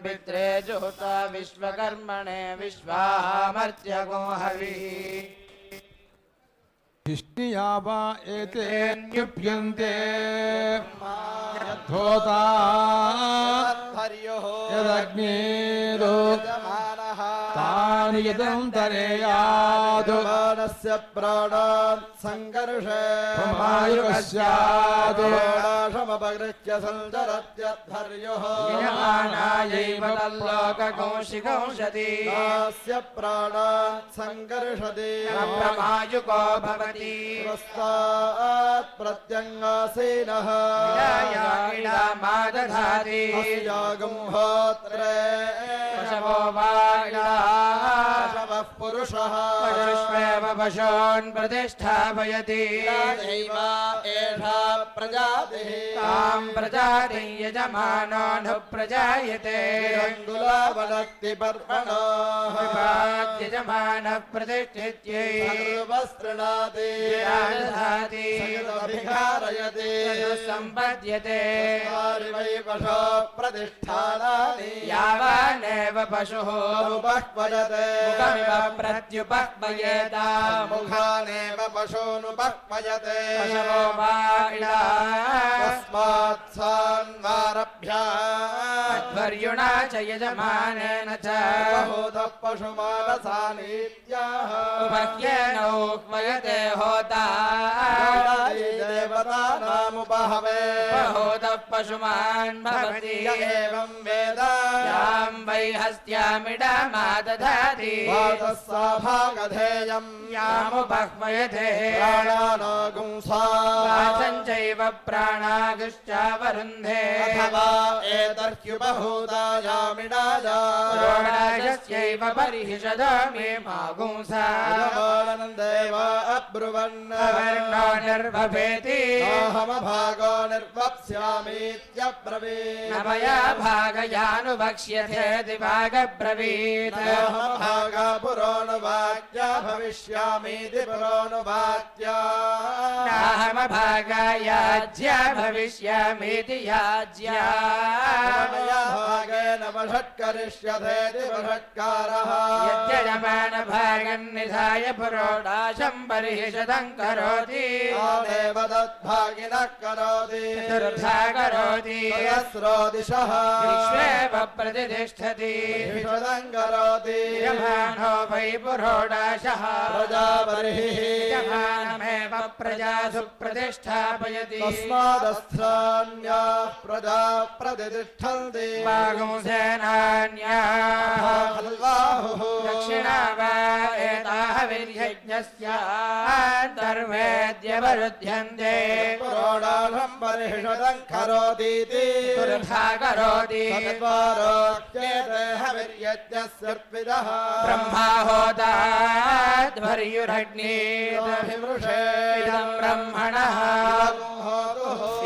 पित्रे जुहुता विश्वकर्मणे विश्वामर्त्यगो हविः హిష్ణియా వా ఏతేన్యుప్యంతే యద్ధోతా హర్యోః యదగ్నేదో యజమానః తాని प्राणानि यदन्तरेयात् मानस्य प्राणान् सङ्कर्षे प्रमायुकस्यात् प्राणाशमपगृह्य सञ्चरत्यध्वर्युः यजमानायैव तल्लोककौशिकौषधि नास्य प्राणान् सङ्कर्षति प्रमायुको भवति पुरस्तात् प्रत्यङ्गासीनः मादधाति अस्यागुम्होत्रे पशवो वा पशवः पुरुषः पशुष्वेव पशून् प्रतिष्ठापयति एषा प्रजातिः तां प्रजातिं यजमानो न प्रजायते अङ्गुलावनक्ति पर्वणः यजमानः प्रतिष्ठित्यै सर्वस्तृणाति दधाति सकृदभिकारयति सम्पद्यते वै पशो प्रतिष्ठानानि यावानेव पशुः उपह्वजते मुखमिव प्रत्युपह्वयेताम् मुखानेव पशूनुपह्वजते पशवो वा तस्मात् सान्वारभ्याद्वर्युणा च यजमानेन च बहुतः पशुमानसानीत्याह उपह्येन उह्वयते होता देवतानामुपहवे बहुतः पशुमान् भवति य एवं वेद यां वै हस्त्यामिडमादधाति वातः सा भागधेयम् यामुपह्वयते प्राणानागुंसा वासञ्चैव प्राणागुश्चावरुन्धे अथवा एतर्ह्युपहूतायामिडाया द्रोणायस्यैव परिहिषदो मे मागुंसा इदमानन्देव अब्रुवन् वर्णो निर्भवेति अहमभागो निर्वक्ष्यामीत्यब्रवीत् न मया भागयानुवक्ष्यथेति भागब्रवीत् अहमभागा पुरोऽनुवाक्या भविष्यामीति पुरोऽनुवाक्या नाहमभागायाज्या भविष्यामीति याज्या मया भागेन वषट्करिष्यथेति वषट्कारः यद्यजमानभागन्निधाय पुरोडाशं परिहिषदं करोति तानेव तद्भागिनः करोति चतुर्धा करोति सहस्रो दिशः विश्वेव प्रतिष्ठति विशदं करोति यजमानो वै पुरोडाशः प्रजाबर्हिः यजमानमेव प्रजासु प्रतिष्ठापयति तस्मादस्त्राण्याः प्रजा प्रतिष्ठन्ति वागुंसेनान्याः खल्वाहुः दक्षिणा वा एताः विर्यज्ञस्यान्तर्वेद्यवरुध्यन्ते पुरोडाशं परिषदं करोतीति चतुर्धा करोति चत्वारोक्येते हविर्यज्ञस्यर्पितः ब्रह्माहोताध्वर्युरग्नीत् अभिवृषे इदं ब्रह्मणः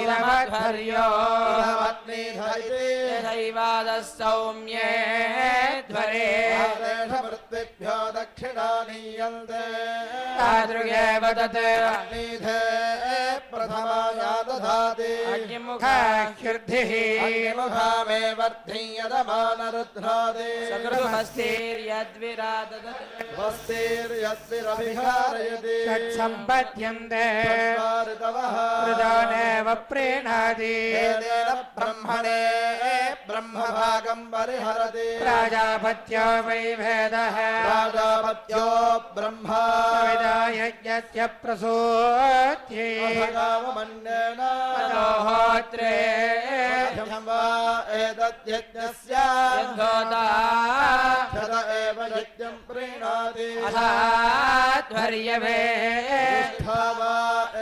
इदमध्वर्यो यदैवादः सौम्ये ध्वरे पृथ्वीभ्यो दक्षिणानीयन्ते तादृगेव तत् अग्निधे प्रथमाया दधाति अग्निमुखाह्युर्धिः अग्निमुखामे वर्धीयदमानरुध्नादि सकृदुहस्तेर्यद्विराददत् वस्तिर्यद्भिरभिहारयति तत्सम्पद्यन्ते चत्वारितवः हृदानेव प्रीणाति एतेन ब्रह्मणे ब्रह्मभागं परिहरति प्राजापत्यो वै भेदः प्राजापत्यो ब्रह्मा यज्ञस्य प्रसूत्यै अथगावमन्येन ततोहोत्रे वा एतद्यज्ञस्य यद्धोता शत एव यज्ञं प्रीणाति अथाध्वर्यवे निष्ठा वा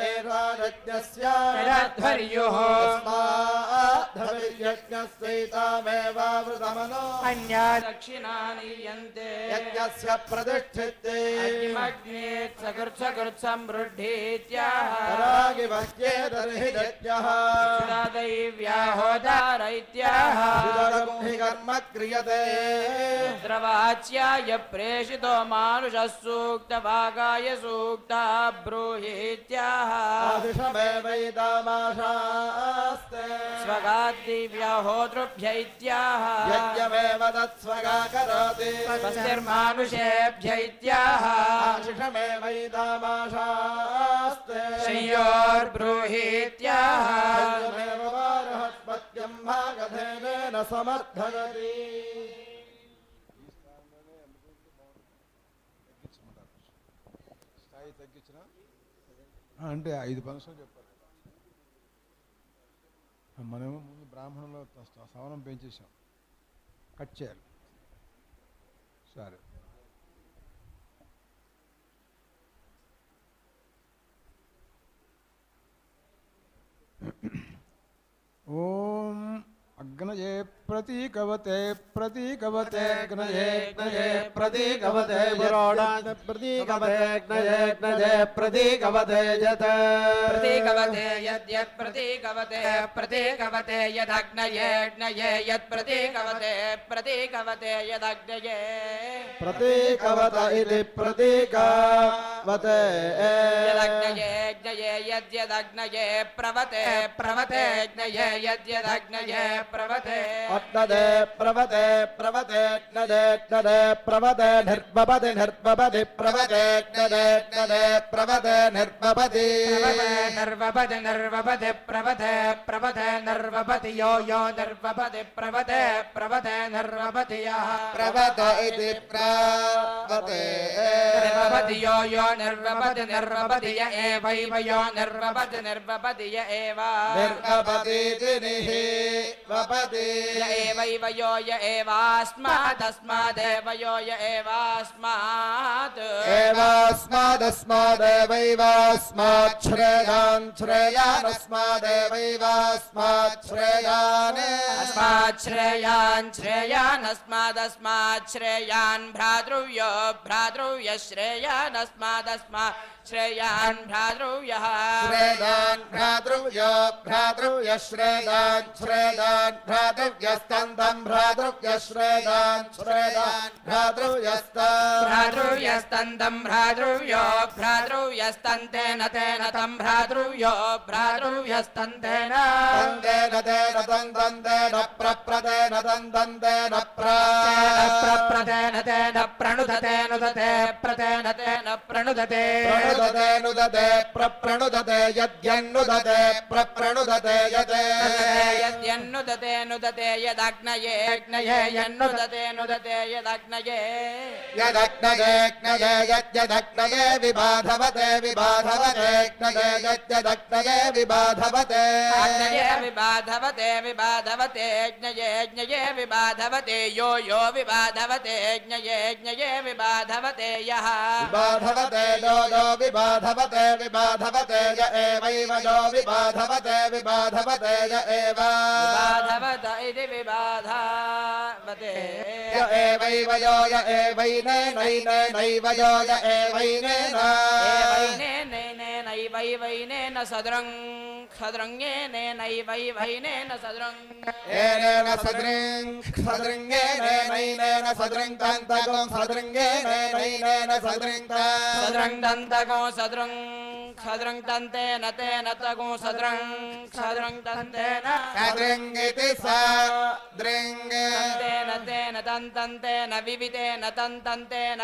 एषा यज्ञस्य यदध्वर्युः यज्ञस्यैतामेवावृतमनो अन्या दक्षिणानि यन्ते यज्ञस्य प्रतिष्ठिते अग्निमग्नेत् सकृत्सकृत्समृद्धीत्याह रागिवह्ये तर्हि यज्ञः दैव्याहोदारैत्याह हि कर्म क्रियते द्रवाच्याय प्रेषितो मानुषः सूक्तभागाय सूक्ता ब्रूहीत्याह आदिशमेवैतामाशास्ते स्वगाद्दिव्याहोतृभ्यैत्याह यज्ञमेव तत्स्वगा करोति स्वस्तिर्मानुषेभ्यैत्याह आशिषमेवैतामाशास्ते श्रेयोर्ब्रूहीत्याह यज्ञमेव वारहस्पत्यं भागधेनेन समर्थयति 5 తగ్గించిన అంటే 5 పంచులు చెప్పారు. మనమేమో ముందు బ్రాహ్మణంలో సవనం పెంచేసాం, కట్ చేయాలి. సరే, ఓం అగ్నయే ప్రతీకవతే ప్రతీకవతే అగ్నయే అగ్నయే ప్రతీకవతే పురాణాయ ప్రతీకవతే అగ్నయే అగ్నయే ప్రతీకవతే యత్ प्रतीकवते यद्यत् प्रतीकवते प्रतीकवते यदग्नये अग्नये यत् प्रतीकवते प्रतीकवते यदग्नये प्रतीकवत इति प्रतीकवते यदग्नये अग्नये यद्यदग्नये प्रवते प्रवते अग्नये यद्यदग्नये प्रवते अग्नदे प्रवते प्रवते अग्नदे अग्नदे प्रवते निर्भवति निर्भवति प्रवते अग्नदे अग्नदे प्रवते निर्भवति नर्वपति नर्वपति प्रवते प्रवते नर्वपति यो यो नर्वपति प्रवते प्रवते नर्वपति यः प्रवत इति प्रवते नर्वपति यो यो नर्वपति नर्वपति य एवैव यो नर्वपति नर्वपति य एव निर्भवति निहि वपति य एवैव यो य एवास्मादस्मादेव यो य एवास्मात् एवास्मादस्मादेवैवास्मात् श्रेयान् श्रेयानस्मादेवैवास्मात् श्रेयान् अस्मात् श्रेयान् श्रेयान् अस्मादस्मात् श्रेयान् भ्रातृव्यो भ्रातृव्य श्रेयान् अस्मादस्मात् श्रेयान् भ्रातृव्यः श्रेयान् भ्रातृव्यो भ्रातृव्य श्रेयान् श्रेयान् भ्रातृव्यस्तन्दं भ्रातृव्य श्रेयान् श्रेयान् भ्रातृव्यस्तम् भ्रातृव्यस्तन्दं भ्रातृव्यो भ्रातृव्यस्तन्तेन तेन तं भ्रातृव्यो भ्रातृव्यस्तन्तेन तन्तेन तेन तन्तन्तेन प्रप्रतेन तन्तन्तेन प्रप्रतेन तेन प्रणुदते नुदते प्रतेन तेन प्रणुदते प्रणुदते नुदते प्रप्रणुदते यद्यन्नुदते प्रप्रणुदते यते यद्यन्नुदते नुदते यदग्नये अग्नये यन्नुदते नुदते यदग्नये यदग्नये अग्नये यद्यदग्नये विबाधवते विबाधवते अग्नये यद्यदग्नये विबाधवते अग्नये विबाधवते विबाधवते अग्नये अग्नये विबाधवते यो यो विबाधवते अग्नये अग्नये विबाधवते यः विबाधवते यो विबाधवते विबाधवते य एवैव यो विबाधवते विबाधवते य एव विबाधवत इति विबाधवते य एवैव यो य एवैनेनैव यो य एवैनेन एवैनेनैवैवैनेन सदृङ् सदृङ्गेनेनैवैवैनेन सदृङ् एनेन सदृङ् सदृङ्गेनेनैनेन सदृङ् तन्तकं सदृङ्गेनेनैनेन सदृङ् सदृङ् दन्तको सदृङ् सदृङ् दन्तेन तेन तको सदृङ् सदृङ् दन्तेन सदृङ्गिति सदृङ् तेन तेन दन्तन्तेन विवितेन दन्तन्तेन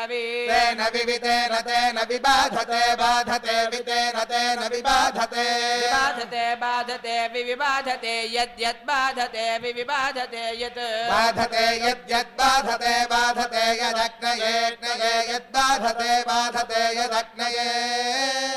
तेन विवितेन तेन विबाधते बाधते वितेन तेन विबाधते विबाधते बाधते विविबाधते यद्यद् बाधते विविबाधते यत् बाधते यद्यद् बाधते बाधते यदग्नये अग्नये यद्बाधते बाधते यदग्नये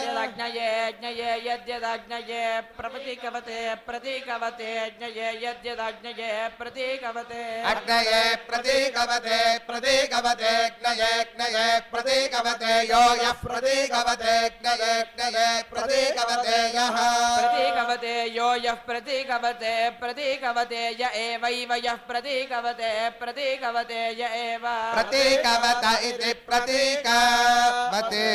यदग्नये अग्नये यद्यदग्नये प्रतीकवते प्रतीकवते अग्नये यद्यदग्नये प्रतीकवते अग्नये प्रतीकवते प्रतीकवते अग्नये अग्नये प्रतीकवते यो यः प्रतीकवते अग्नये अग्नये प्रतीकवते यः प्रतीकवते यो यः प्रतीकवते प्रतीकवते य एवैव यः प्रतीकवते प्रतीकवते य एव प्रतीकवत इति प्रतीकवते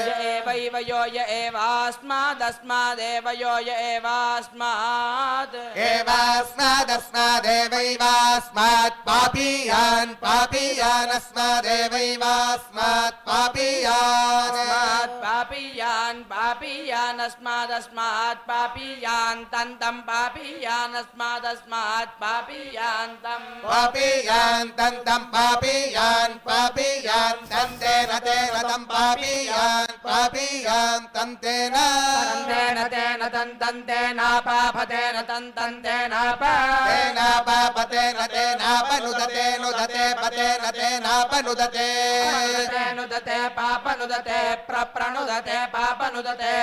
य एवैव यो य एवास्मादस्मादेव यो य एवास्मात् एवास्मादस्मादेवैवास्मात् पापीयान् पापीयानस्मादेवैवास्मात् पापीयान् पापीयान् पापीयान् अस्मादस्मात् पापीयान् तन्तं पापीयान् अस्मादस्मात् पापीयान् तं पापीयान् तन्तं पापीयान् पापीयान् तन्तेन तेन तं पापीयान् पापीयान् तन्तेन तेन तन्तेनापापतेन तन्तन्तेनापा तेन पापतेन तेनापनुदते नुदते पतेन तेनापनुदते नुदते पापनुदते प्रणुदते पापनुदते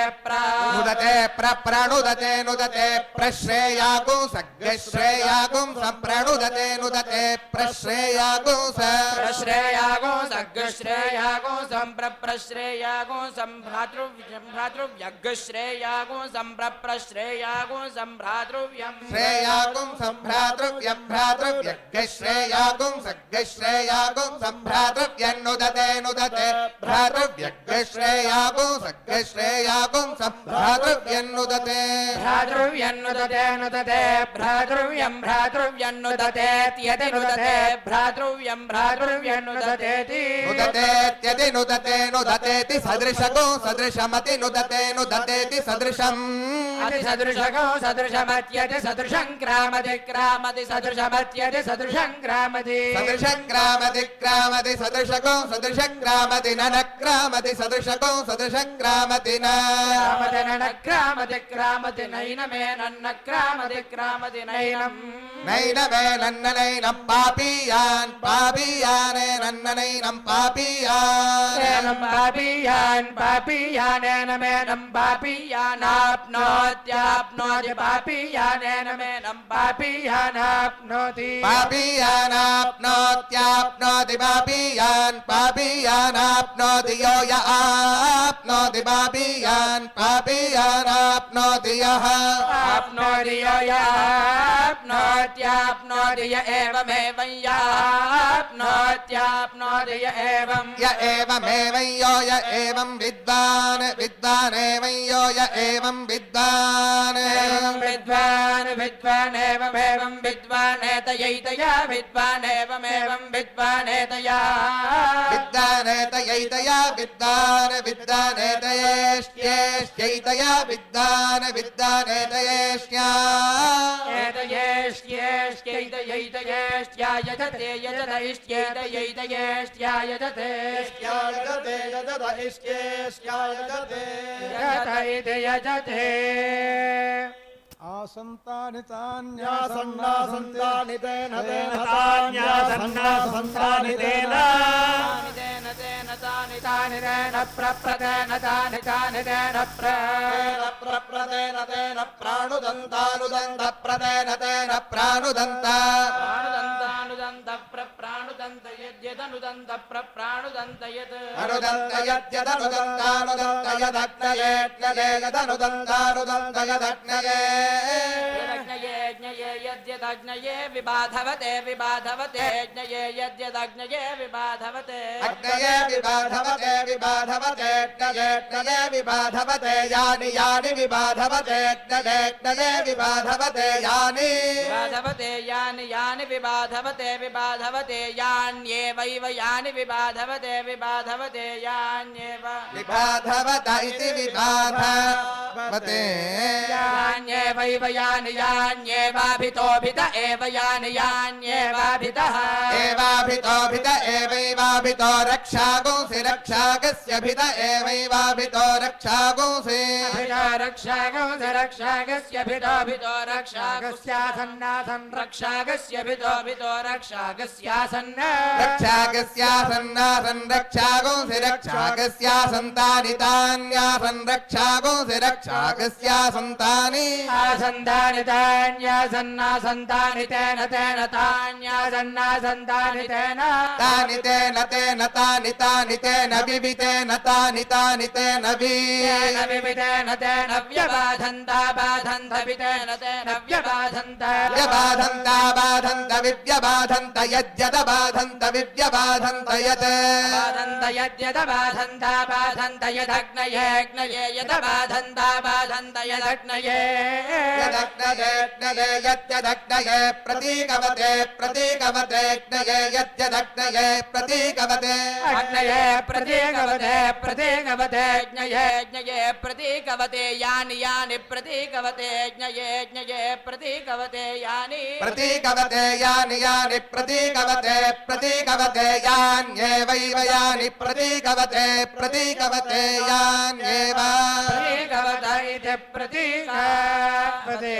नुदते प्रणुदते नुदते प्रश्रेयागुं सग्श्रेयागुं सम्प्रणुदते नुदते प्रश्रेयागुं प्रश्रेयागो सग्श्रेयागो सम्प्रश्रेयागो सम्भ्रातृव्यग्श्रेयागो सम्प्रश्रेयागो सम्भ्रातृव्यं श्रेयागुं सम्भ्रातृव्यं भ्रातृव्यग्श्रेयागुं सग्श्रेयागुं सम्भ्रातृव्यन्नुदते नुदते भ्रातृव्यग्श्रेयागुं सग्श्रेयागुं सम्भ्रातृव्यन्नुदते भ्रातृव्यन्नुदते नुदते भ्रातृव्यं भ्रातृव्यन्नुदते त्यति नुदते भ्रातृव्यं भ्रातृव्यन्नुदतेति नुदतेत्यति नुदते नुदतेति सदृशगो सदृशमति नुदते नुदतेति सदृशम् अतिसदृशगो सदृशमत्यति सदृशं क्रामति क्रामति सदृशमत्यति सदृशं क्रामति सदृशं क्रामति क्रामति सदृशगो सदृशं क्रामति न क्रामति सदृशगो सदृशं क्रामति न क्रामति क्रामति नैनमेनन्न क्रामति क्रामति नैनम् नैनमेनन्ननैनं पापीयान् पापीयानेनन्ननैनं पापीयान् पापीयानेनमेनं पापीयानाप्नोत्याप्नोति पापीयानेनमेनं पापीयानाप्नोति पापीयानाप्नोत्याप्नोति पापीयान् पापीयानाप्नोति यो य आप्नोति पापीयान् पापीयानाप्नोति यः आप्नोति यो याप्नोत्याप्नोति य एवमेवं याप्नोत्याप्नोति य एवं य एवमेवं यो य एवं विद्वान् विद्वानेवं यो य एवं विद्वान् विद्वान् विद्वानेवमेवं विद्वानेतयैतया विद्वानेवमेवं विद्वानेतया विद्वानेतयैतया विद्वान् विद्वानेतयेष्येष्यैतया विद्वान् विद्वानेतयेष्या एतयेष्येष्यैतयैतयेष्ट्या यजते यजतैष्ट्येतयैतयेष्ट्या यजते यजत इति यजते आसन्तानि आसन्नासन्तानि तेन तेन तान्यासन्नासन्तानि तेन तानि प्रप्रतेन तानि तेन प्रप्रतेन तेन प्राणुदन्तानुदन्त प्रतेन तेन प्राणुदन्त प्राणुदन्त प्राणुदन्त यद्यदनुदन्त प्राणुदन्त यत् अनुदन्त यद्यदनुदन्तानुदन्त यदग्नये यदनुदन्तानुदन्त यदग्नये यज्ञये यद्यदग्नये विबाधवते विबाधवते यज्ञये यद्यदग्नये विबाधवते अग्नये विबाधवते विबाधवते यज्ञये विबाधवते यानि यानि विबाधवते यज्ञये विबाधवते यानि विबाधवते यानि यानि विबाधवते विबाधवते यान्येवैव यानि विबाधवते विबाधवते यान्येव विबाधवत इति विबाधवते यान्येवैव यानि यान्येवाभितोभित एव यानि यान्येवाभितः एवाभितोभित एवैवाभितो रक्षागुंसि रक्षागस्यभित एवैवाभितो रक्षागुंसि रक्षागस्य रक्षागस्यभितो रक्षागस्यासन्नासन् रक्षागस्यभितो रक्षागस्यासन् रक्षागस्यासन्नासन् रक्षागुंसि रक्षागस्यासन्तानि तान्यासन् रक्षागुंसि रक्षागस्यासन्तानि आसन्तानि तान्यासन्नासन्तानि तेन तेन तान्यासन्नासन्तानि तेन तानि तेन तेन तानि तानि तेन विवितेन तानि तानि तेन विवितेन तेन व्यबाधन्ता बाधन्त वितेन तेन व्यबाधन्त व्यबाधन्ता बाधन्त विव्यबाधन्त यद्यदबाधन्त विव्यबाधन्त यत् बाधन्त यद्यदबाधन्ता बाधन्त यदग्नये यदबाधन्ता बाधन्त यदग्नये यदग्नये प्रतीकवते प्रतीकवते ज्ञये यद्यदग्नये प्रतीकवते अग्नये प्रतीकवते प्रतीकवते ज्ञये ज्ञये प्रतीकवते यानि यानि प्रतीकवते ज्ञये ज्ञये प्रतीकवते यानि प्रतीकवते यानि यानि प्रतीकवते प्रतीकवते यान्येवैव यानि प्रतीकवते प्रतीकवते यान्येव प्रतीकवत इति प्रतीकवते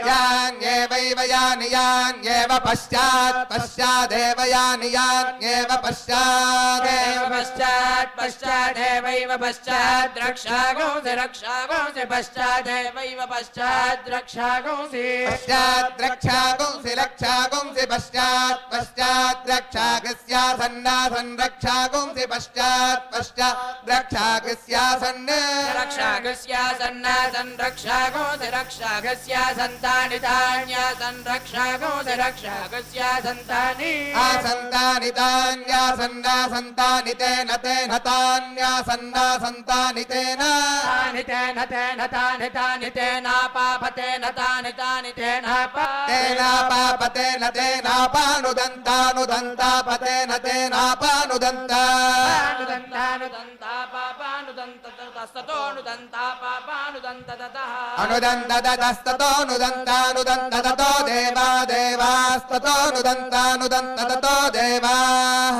यान्येवैव यानि यान्येव पश्चात् पश्चादेव यानि यान्येव पश्चादेव पश्चात् पश्चादेवैव पश्चात् रक्षागोंसि रक्षागोंसि पश्चादेवैव पश्चात् रक्षागोंसि पश्चात् रक्षागुंसि रक्षागुंसि पश्चात् पश्चात् रक्षागस्यासन्नासन् रक्षागुंसि पश्चात् पश्चात् रक्षागस्यासन् रक्षागस्यासन्नासन् रक्षागोंसि रक्षागस्यासन्तानि तान्यासन् रक्षागोंसि रक्षागस्यासन्तानि आसन्तानि तान्यासन्नासन्तानि तेन तेन तान्यासन्नासन्तानि तेन तानि तेन तेन तानि तानि तेनापापतेन तानि तानि तेनापा तेनापापतेन तेनापानुदन्तानुदन्तापतेन तेनापानुदन्ता अनुदन्तदस्ततोऽनुदन्तानुदन्तततो देवा देवास्ततोऽनुदन्तानुदन्तततो देवाः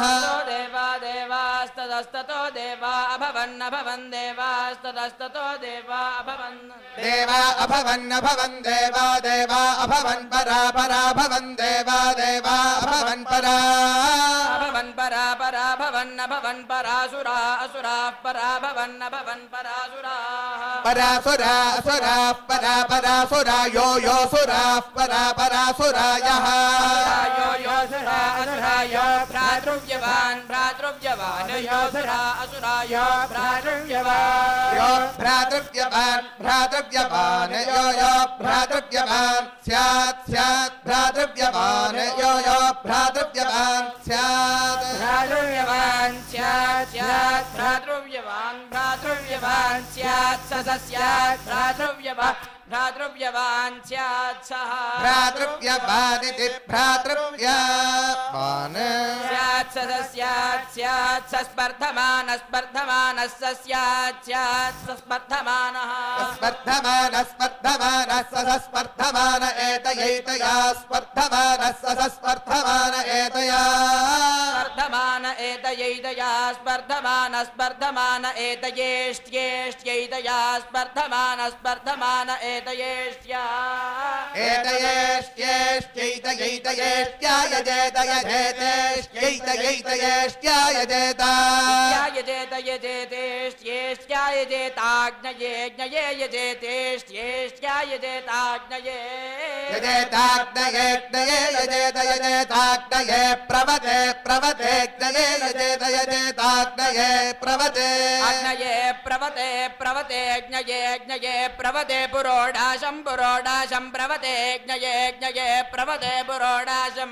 देवा देवास्तदस्ततो देवा अभवन् अभवन् देवास्तदस्ततो देवा अभवन् देवा अभवन् अभवन् देवा देवा अभवन् परा परा भवन् देवा देवा अभवन् परा अभवन् परा परा भवन् अभवन् परासुरा असुराः परा भवन् अभवन् परासुराः परासुरा असुराः परा परासुरा यो यो सुराः परा परासुरायः यो यो सुरा असुरा यो भ्रातृव्यवान् भ्रातृव्यवान् यो सुरा असुरा यो भ्रातृव्यवान् यो भ्रातृव्यवान् भ्रातृव्यवान् यो यो भ्रातृव्यवान् स्यात् स्यात् भ्रातृव्यवान् यो यो भ्रातृव्यवान् स्यात् भ्रातृव्यवान् स्यात् स्यात् भ्रातृव्यवान् भ्रातृव्यवान् स्यात् स स्यात् भ्रातृव्यवान् भ्रातृव्यवान् स्यात् सः भ्रातृव्यवान् इति भ्रातृव्यवान् स्यात् स स्यात् स्यात् स स्पर्धमानः स्पर्धमानः स स्यात् स्यात् स स्पर्धमानः स्पर्धमानः स्पर्धमानः स स्पर्धमान एतयैतया स्पर्धमानः स स्पर्धमान एतया स्पर्धमान एतयैतया स्पर्धमान स्पर्धमान एतयेष्ट्येष्ट्यैतया स्पर्धमान स्पर्धमान एतयेष्ट्या एतयेष्ट्येष्ट्यैतयेतयजेतेष्ट्यैतयैतयेष्ट्यायजेता यजेत यजेतेष्ट्येष्ट्यायजेताग्नये ज्ञये यजेतेष्ट्येष्ट्यायजेताग्नये यजेताग्नये यजेत यजेताग्नये प्रवते प्रवते ज्ञये यजेत यजेताग्नये प्रवते अग्नये प्रवते प्रवते ज्ञये ज्ञये प्रवते पुरोडाशं पुरोडाशं प्रवते ज्ञये ज्ञये प्रवते पुरोडाशं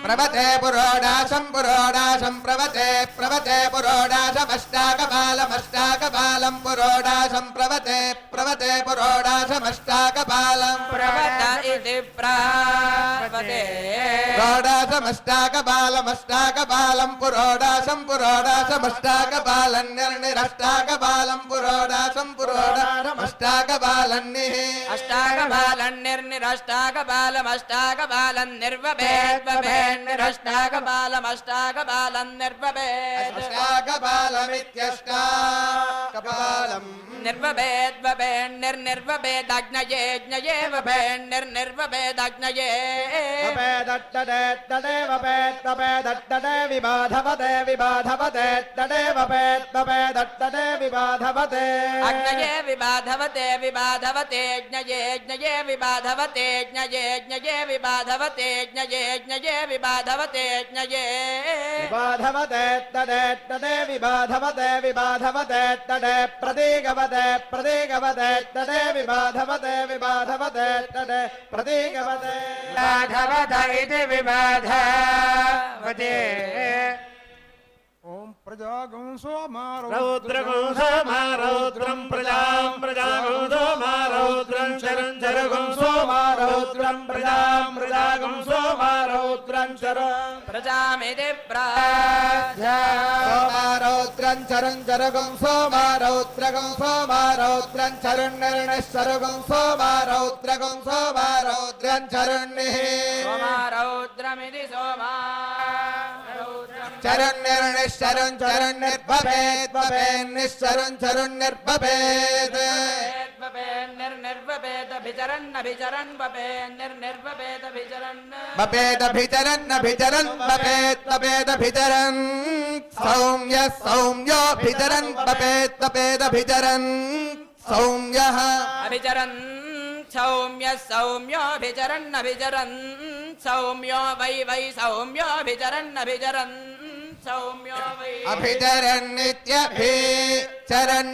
प्रवते पुरोडाशं पुरोडाशं प्रवते प्रवते पुरोडाशमष्टाकपालमष्टाकपालं पुरोडाशं प्रवते प्रवते पुरोडाशमष्टाकपालं प्रवत इति प्रवते पुरोडाशमष्टाकपालमष्टाकपालं पुरोडाशं पुरोडाशमष्टाकपालं निर्निरष्टाकपालं पुरोडाशं पुरोडाशमष्टाकपालन्निः अष्टाकपालन्निर्निरष्टाकपालमष्टाकपालं निर्वभेद्वभेन्निरष्टाकपालमष्टाकपालं निर्वभेद् अष्टाकपालमित्यष्टाकपालम् निर्वभेद्वभेन्निर्निर्वभेदग्नये ज्ञये वभेन्निर्निर्वभेदग्नये वपेदट्टडे तडे वपेत्तपे दट्टडे विबाधवते विबाधवते तडे वपेत्तपेदट्टडे विबाधवते अग्नये विबाधवते विबाधवते ज्ञये ज्ञये विबाधवते ज्ञये ज्ञये विबाधवते ज्ञये ज्ञये विबाधवते ज्ञये विबाधवते तडे तडे विबाधवते विबाधवते तडे प्रतीकवते प्रतीकवते तडे विबाधवते विबाधवते तडे प्रतीकवते विबाधवत इति विबाधवते ओम प्रजागं सोमारो रौद्रगं सोमारौद्रं प्रजां प्रजागं सोमारौद्रं चरं चरगं सोमारौद्रं प्रजागं सोमारौद्रं चरं प्रजामिति सोमारौद्रं चरं चरगं सोमारौद्रगं सोमारौद्रं चरुण्यर्णश्चरगं सोमारौद्रगं सोमारौद्रं चरुण्यः सोमारौद्रमिति चरुण्यर्णश्चरं चरुण्यर्भवेत् भवेन्निश्चरं चरुण्यर्भवेत् निर्निर्वपेदभिचरन् बपेदभिचरन् बपेदभिचरन् सौम्य सौम्योभिचरन् बपेदभिचरन् सौम्यः अभिचरन् सौम्य सौम्योभिचरन् सौम्यो वै सौम्योभिचरन् सौम्यो वै अभिचरन्नित्यभिचरन्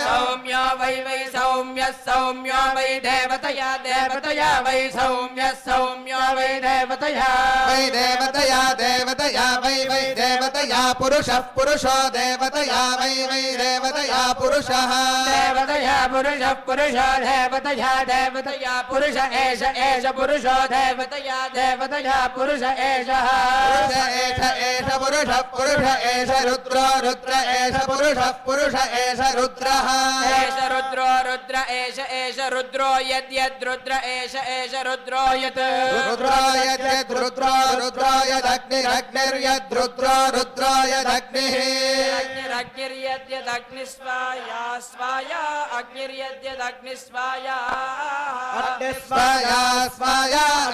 सौम्यो वै सौम्यो वै देवतया वै सौम्यो वै देवतया वै देवतया पुरुषो देवतया वै देवतया पुरुषः देवतया पुरुषो देवतया पुरुष एष पुरुषो देवतया पुरुष एषः पुरुष एष रुद्रो रुद्र एष पुरुष एष रुद्रः एष रुद्र एष रुद्रो यद्रुद्र एष रुद्रो यत् रुद्रो यदग्निरग्निर्यद्रुद्रो रुद्रो यदग्निः अग्निर्यद्यदग्निस्वाया स्वाया अग्निर्यद्यदग्निस्वाया स्वाया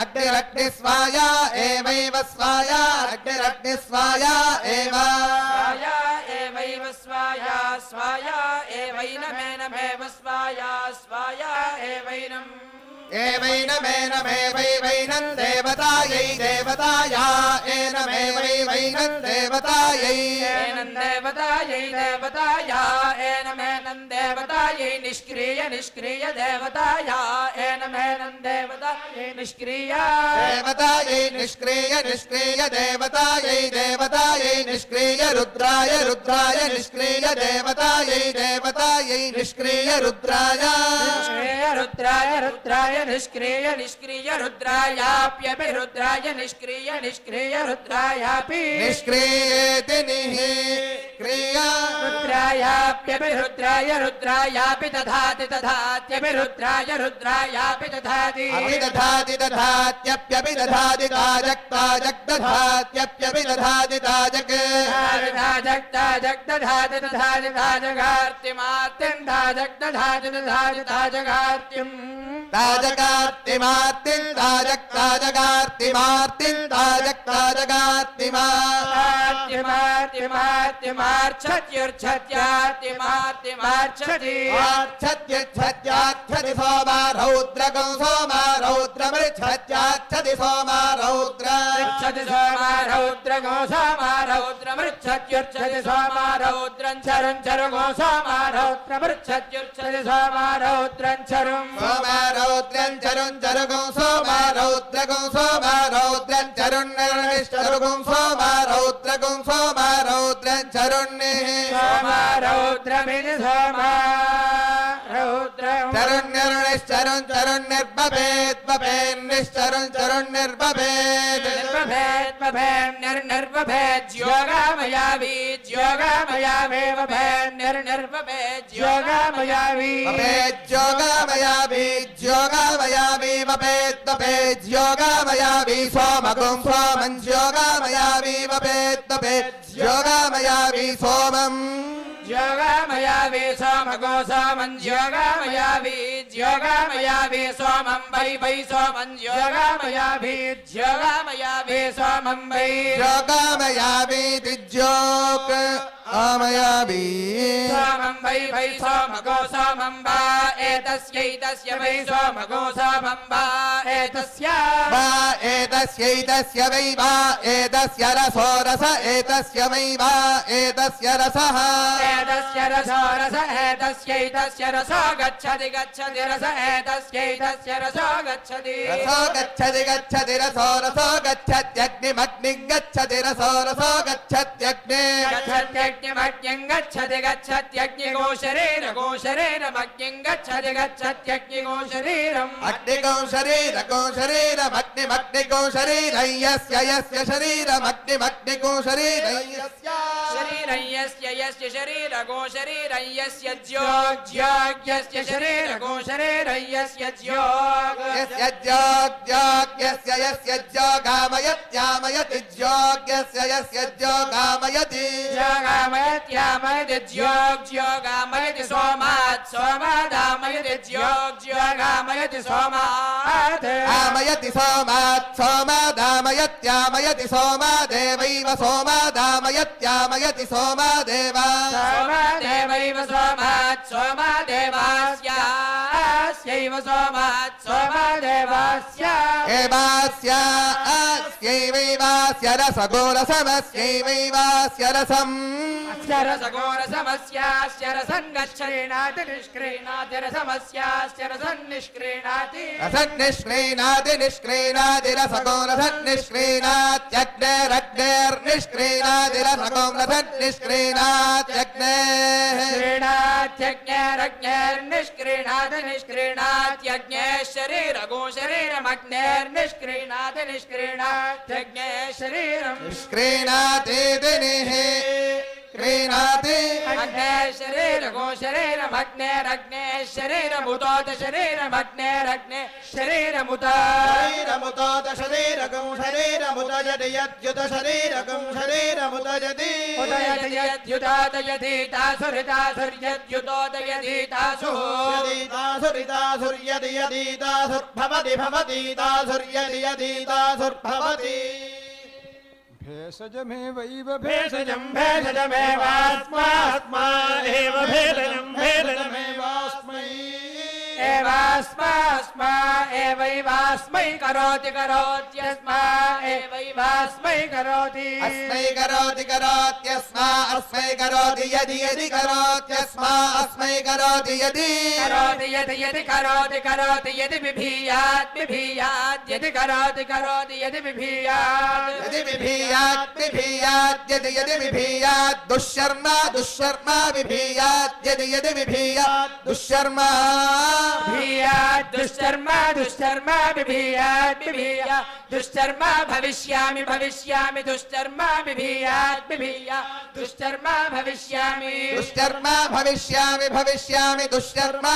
अग्निरग्निस्वाया एवैव स्वाया अग्निरग्निस्वाया एव स्वाया एवैव स्वाया एवैनमेनमेव स्वाया एवैनम् एवैनमेनमेवैवैनं देवतायै देवताया एनमेवैवैनं देवतायै एनं देवताया एनमेनं देवतायै निष्क्रिय देवताया एनमेनं देवतायै निष्क्रिया देवतायै निष्क्रिय देवतायै निष्क्रिय रुद्राय निष्क्रिय देवतायै निष्क्रिय रुद्राय निष्क्रिय रुद्रायाप्यपि रुद्राय निष्क्रिय रुद्रायापि निष्क्रियेति निष्क्रिया रुद्रायाप्यपि रुद्रायापि दधात्यपि रुद्रायापि दधाति दधात्यप्यपि दधाति ताजक्ताजक्दधात्यप्यपि दधाति ताजक ताजगार्तिमार्तिं ताजगार्तिं ताजगार्तिमार्तिं ताजगार्तिमार्तिमार्च्छत्युर्च्छत्यार्तिमार्तिमार्च्छति सोमारौद्रगं सोमारौद्रमृच्छत्याच्छति सोमारौद्रमृच्छत्युर्च्छति सोमारौद्रं चरुं चरुगो सोमारौद्रमृच्छत्युर्च्छति सोमारौद्रं चरुं सोमारौद्रं चरुं चरुगं सोमारौद्रगं सोमारौद्रं चरुण्यर्निश्चरुगं सोमारौद्रगं सोमारौद्रं चरुण्यः सोमारौद्रमिति सोमारौद्रं चरुण्यर्निश्चरुं चरुण्यर्भवेत् भवेन्निश्चरुं चरुण्यर्भवेत् निर्भवेज्योगामयावी भवेज्योगामयावी सोमगुं सोमं योगामयावी भवेज्योगामयावी सोमम् योगामयावी सोमगो सोमं योगामयावी सोमं वै सोमं योगामयावी सोमं वै योगामयावी दिज्योक आमयावी सोमं वै सोमगो सोमं वा एतस्यैतस्य वै सोमगो सोमं वा एतस्यैतस्य वै वा एतस्य रसो रस एतस्य वै वा एतस्य रसः एतस्य रसो रस एतस्यैतस्य रसो गच्छति रस एतस्यैतस्य रसो गच्छति रसो गच्छत्यग्निमग्निं गच्छति रसो गच्छत्यग्ने गच्छत्यग्निमग्निं गच्छति गच्छत्यग्निगो शरीरमग्निं गच्छति गच्छत्यग्निगो शरीरम् अग्निगो शरीरमग्निमग्निगो शरीरं यस्य शरीरमग्निमग्निगो शरीरं यस्य शरीरगो शरीरं यस्य ज्योग्यस्य शरीरगो शरीरं यस्य ज्योग यस्य ज्योगामयत्यामयति ज्योग्यस्य यस्य ज्योगामयति ज्योगामयति सोमादामयति ज्योगामयति सोमात् आमयति सोमादामयत्यामयति सोमादेवैव सोमादामयत्यामयति सोमादेव सोमादेवैव सोमादेवास्यैव सोमादेवास्य एवास्यैवैवास्य रसगोरसमस्यैवैवास्य रसम् रसगोरसमस्यास्य रसं गच्छेनाति निष्क्रीणाति रसमस्यास्य रसं निष्क्रीणाति निष्क्रीणाति रसगोरसन्निष्क्रीणात्यग्नेरग्नेर्निष्क्रीणाति रसगोरसन्निष्क्रीणात्यग्नेरग्नेर्निष्क्रीणाति निष्क्रीणात्यग्नेः शरीरगो शरीरमग्नेर्निष्क्रीणाति निष्क्रीणात्यग्नेः शरीरम् निष्क्रीणाति क्रीणाति अग्नेः शरीरगो शरीरमग्नेरग्नेः शरीरमुतोत शरीरमग्नेरग्ने शरीरमुत शरीरमुतोत शरीरगं शरीरमुतजति यद्युत शरीरगं शरीरमुतजति उदयति यदीतासुरितासुर्यदीतासुर्भवति भेषजमेवैव भेषजमेवास्मा एव भेषजमेवास्मै एवास्मा एवैवास्मै करोति करोत्यस्मा एवैवास्मै करोति अस्मै करोत्यस्मा अस्मै करोति यदि करोत्यस्मा अस्मै करोति यदि करोति यदि बिभीयात् यदि करोति यदि बिभीयात् यदि बिभीयात् दुष्कर्मा बिभीयात् यदि बिभीयात् दुष्कर्मा दुष्कर्मा बिभीयात् दुष्कर्मा भविष्यामि दुष्कर्मा बिभीयात् दुष्कर्मा भविष्यामि दुष्कर्मा भविष्यामि दुष्कर्मा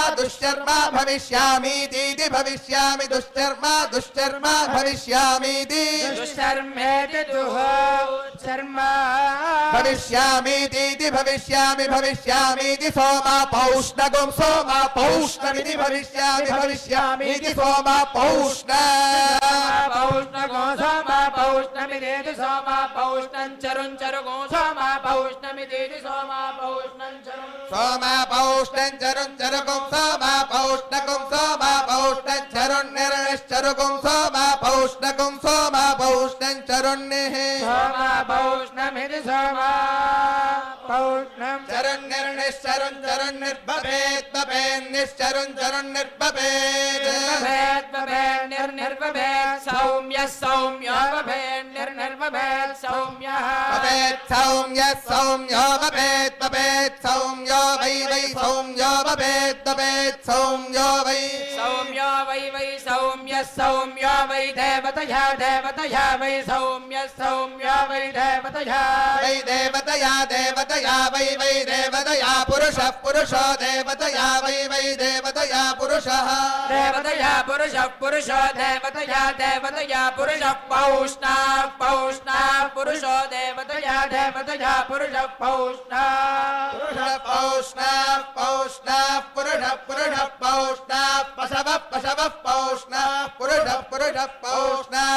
भविष्यामीति भविष्यामि दुष्कर्मा भविष्यामीति दुष्कर्मेति शर्मा भविष्यामीति भविष्यामीति सोमा पौष्णमिति भविष्यामीति सोमा पौष्ण पौष्णगो सोमा पौष्णमिदेति सोमा पौष्णं चरुं चरुगो सोमा पौष्णमिदेति सोमा पौष्णं चरुं सोमा पौष्णं चरुं सोमा पौष्णकुं सोमा पौष्णं चरुन्निर्निश्चरुकुं सोमा पौष्णं चरुन्निः सोमा पौष्णमिति सोमा पौष्णं चरुन्निर्निश्चरुन्निर्भवेत् सौम्यः सौम्यो भवेत् निर्निर्भवेत् सौम्यः सौम्यो भवेत् सौम्यो वै सौम्यो भवेत् सौम्यो वै सौम्यः सौम्यो वै देवतया वै सौम्यः सौम्यो वै देवतया वै देवतया पुरुषो देवतया वै देवतया पुरुषः पुरुषो देवतया पुरुषः पौष्णः पुरुषो देवतया पुरुषः पौष्णः पुरुषः पौष्णः पशवः पौष्णः पुरुषः पौष्णः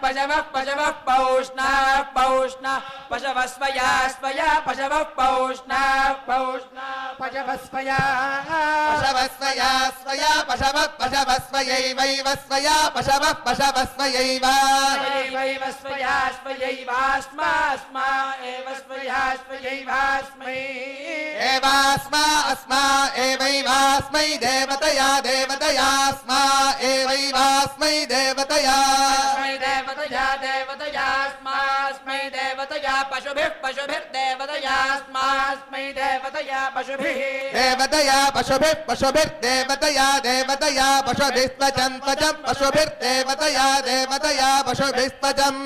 पशवः पशवः पौष्णः पशवः स्वया पशवः पौष्णः पशवः स्वया पशवः स्वयैवैव स्वया पशवः स्वयैव स्वयैवास्मा एव स्वयैवास्मै अस्मा एवैवास्मै देवतयास्मा एवैवास्मै देवतया देवतयास्मास्मै देव देवतया पशुभिः पशुभिर्देवतयास्मास्मै देवतया पशुभिः देवतया पशुभिः पशुभिर्देवतया देवतया पशुभिस्त्वचं त्वचं पशुभिर्देवतया देवतया पशुभिस्त्वचम्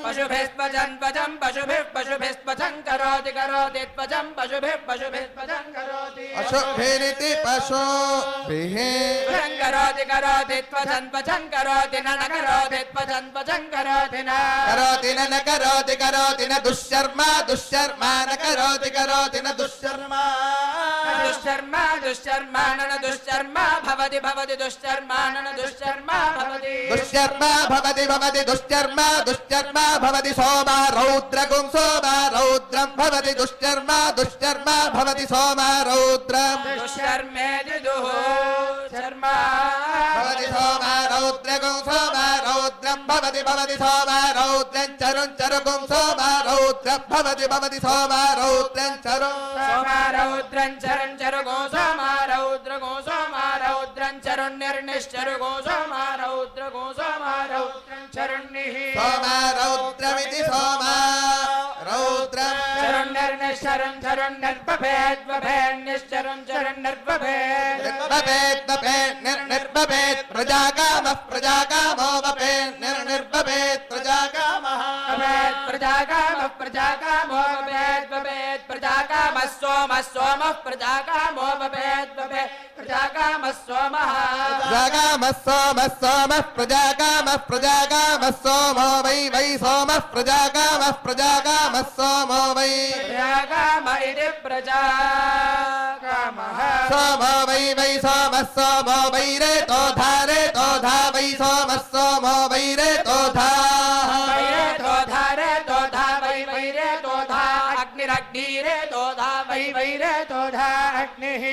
पशुभिस्त्वचं त्वचं पशुभिः पशुभिस्त्वचं करोति करोति त्वचं पशुभिः पशुभिस्त्वचं करोति पशुभिरिति पशुभिः करोति करोति त्वचं त्वचं करोति न करोति त्वचं त्वचं करोति न करोति न करोति करोति न दुष्कर्मा दुष्कर्मा न करोति करोति न दुष्कर्मा दुष्कर्मा दुष्कर्मा न दुष्कर्मा भवति भवति दुष्कर्मा न दुष्कर्मा भवति दुष्कर्मा भवति भवति दुष्कर्मा दुष्कर्मा भवति सोमा रौद्रगुं सोमा रौद्रं भवति दुष्कर्मा दुष्कर्मा भवति सोमा रौद्रं दुष्कर्मेदिदुः शर्मा भवति सोमा रौद्रगुं सोमा रौद्रं भवति भवति सोमा रौद्रं चरुं चरुगुं सोमा रौद्रं भवति भवति सोमा रौद्रं चरुं सोमा रौद्रं चरं चरुगो सोमा रौद्रगो सोमा रौद्रं चरुण्यर्निश्चरुगो सोमा रौद्रगो सोमा रौद्रं चरुण्निः सोमा रौद्रमिति सोमा रौद्रं चरुण्यर्निश्चरं चरुण्यर्पभेद्वभेन्निश्चरं चरुण्यर्पभेद् निर्भवेत् प्रजाकामः प्रजाकामो वपेत् निर्भवेत् प्रजाकामः प्रजाकामः प्रजाकामो भवेत् प्रजाकामः सोमः सोमः प्रजाकामो भवेत् प्रजाकामः सोमः प्रजाकामः सोमः सोमः प्रजाकामः प्रजाकामः सोमो वै वै सोमः प्रजाकामः प्रजाकामः सोमो वै प्रजाकाम इति प्रजाकामः सोमो वै वै सोमः सोमो वै रेतो धा वै सोमः सोमो वै रेतो धा अग्निरग्निरेतोधा वै वैरेतोधा अग्निः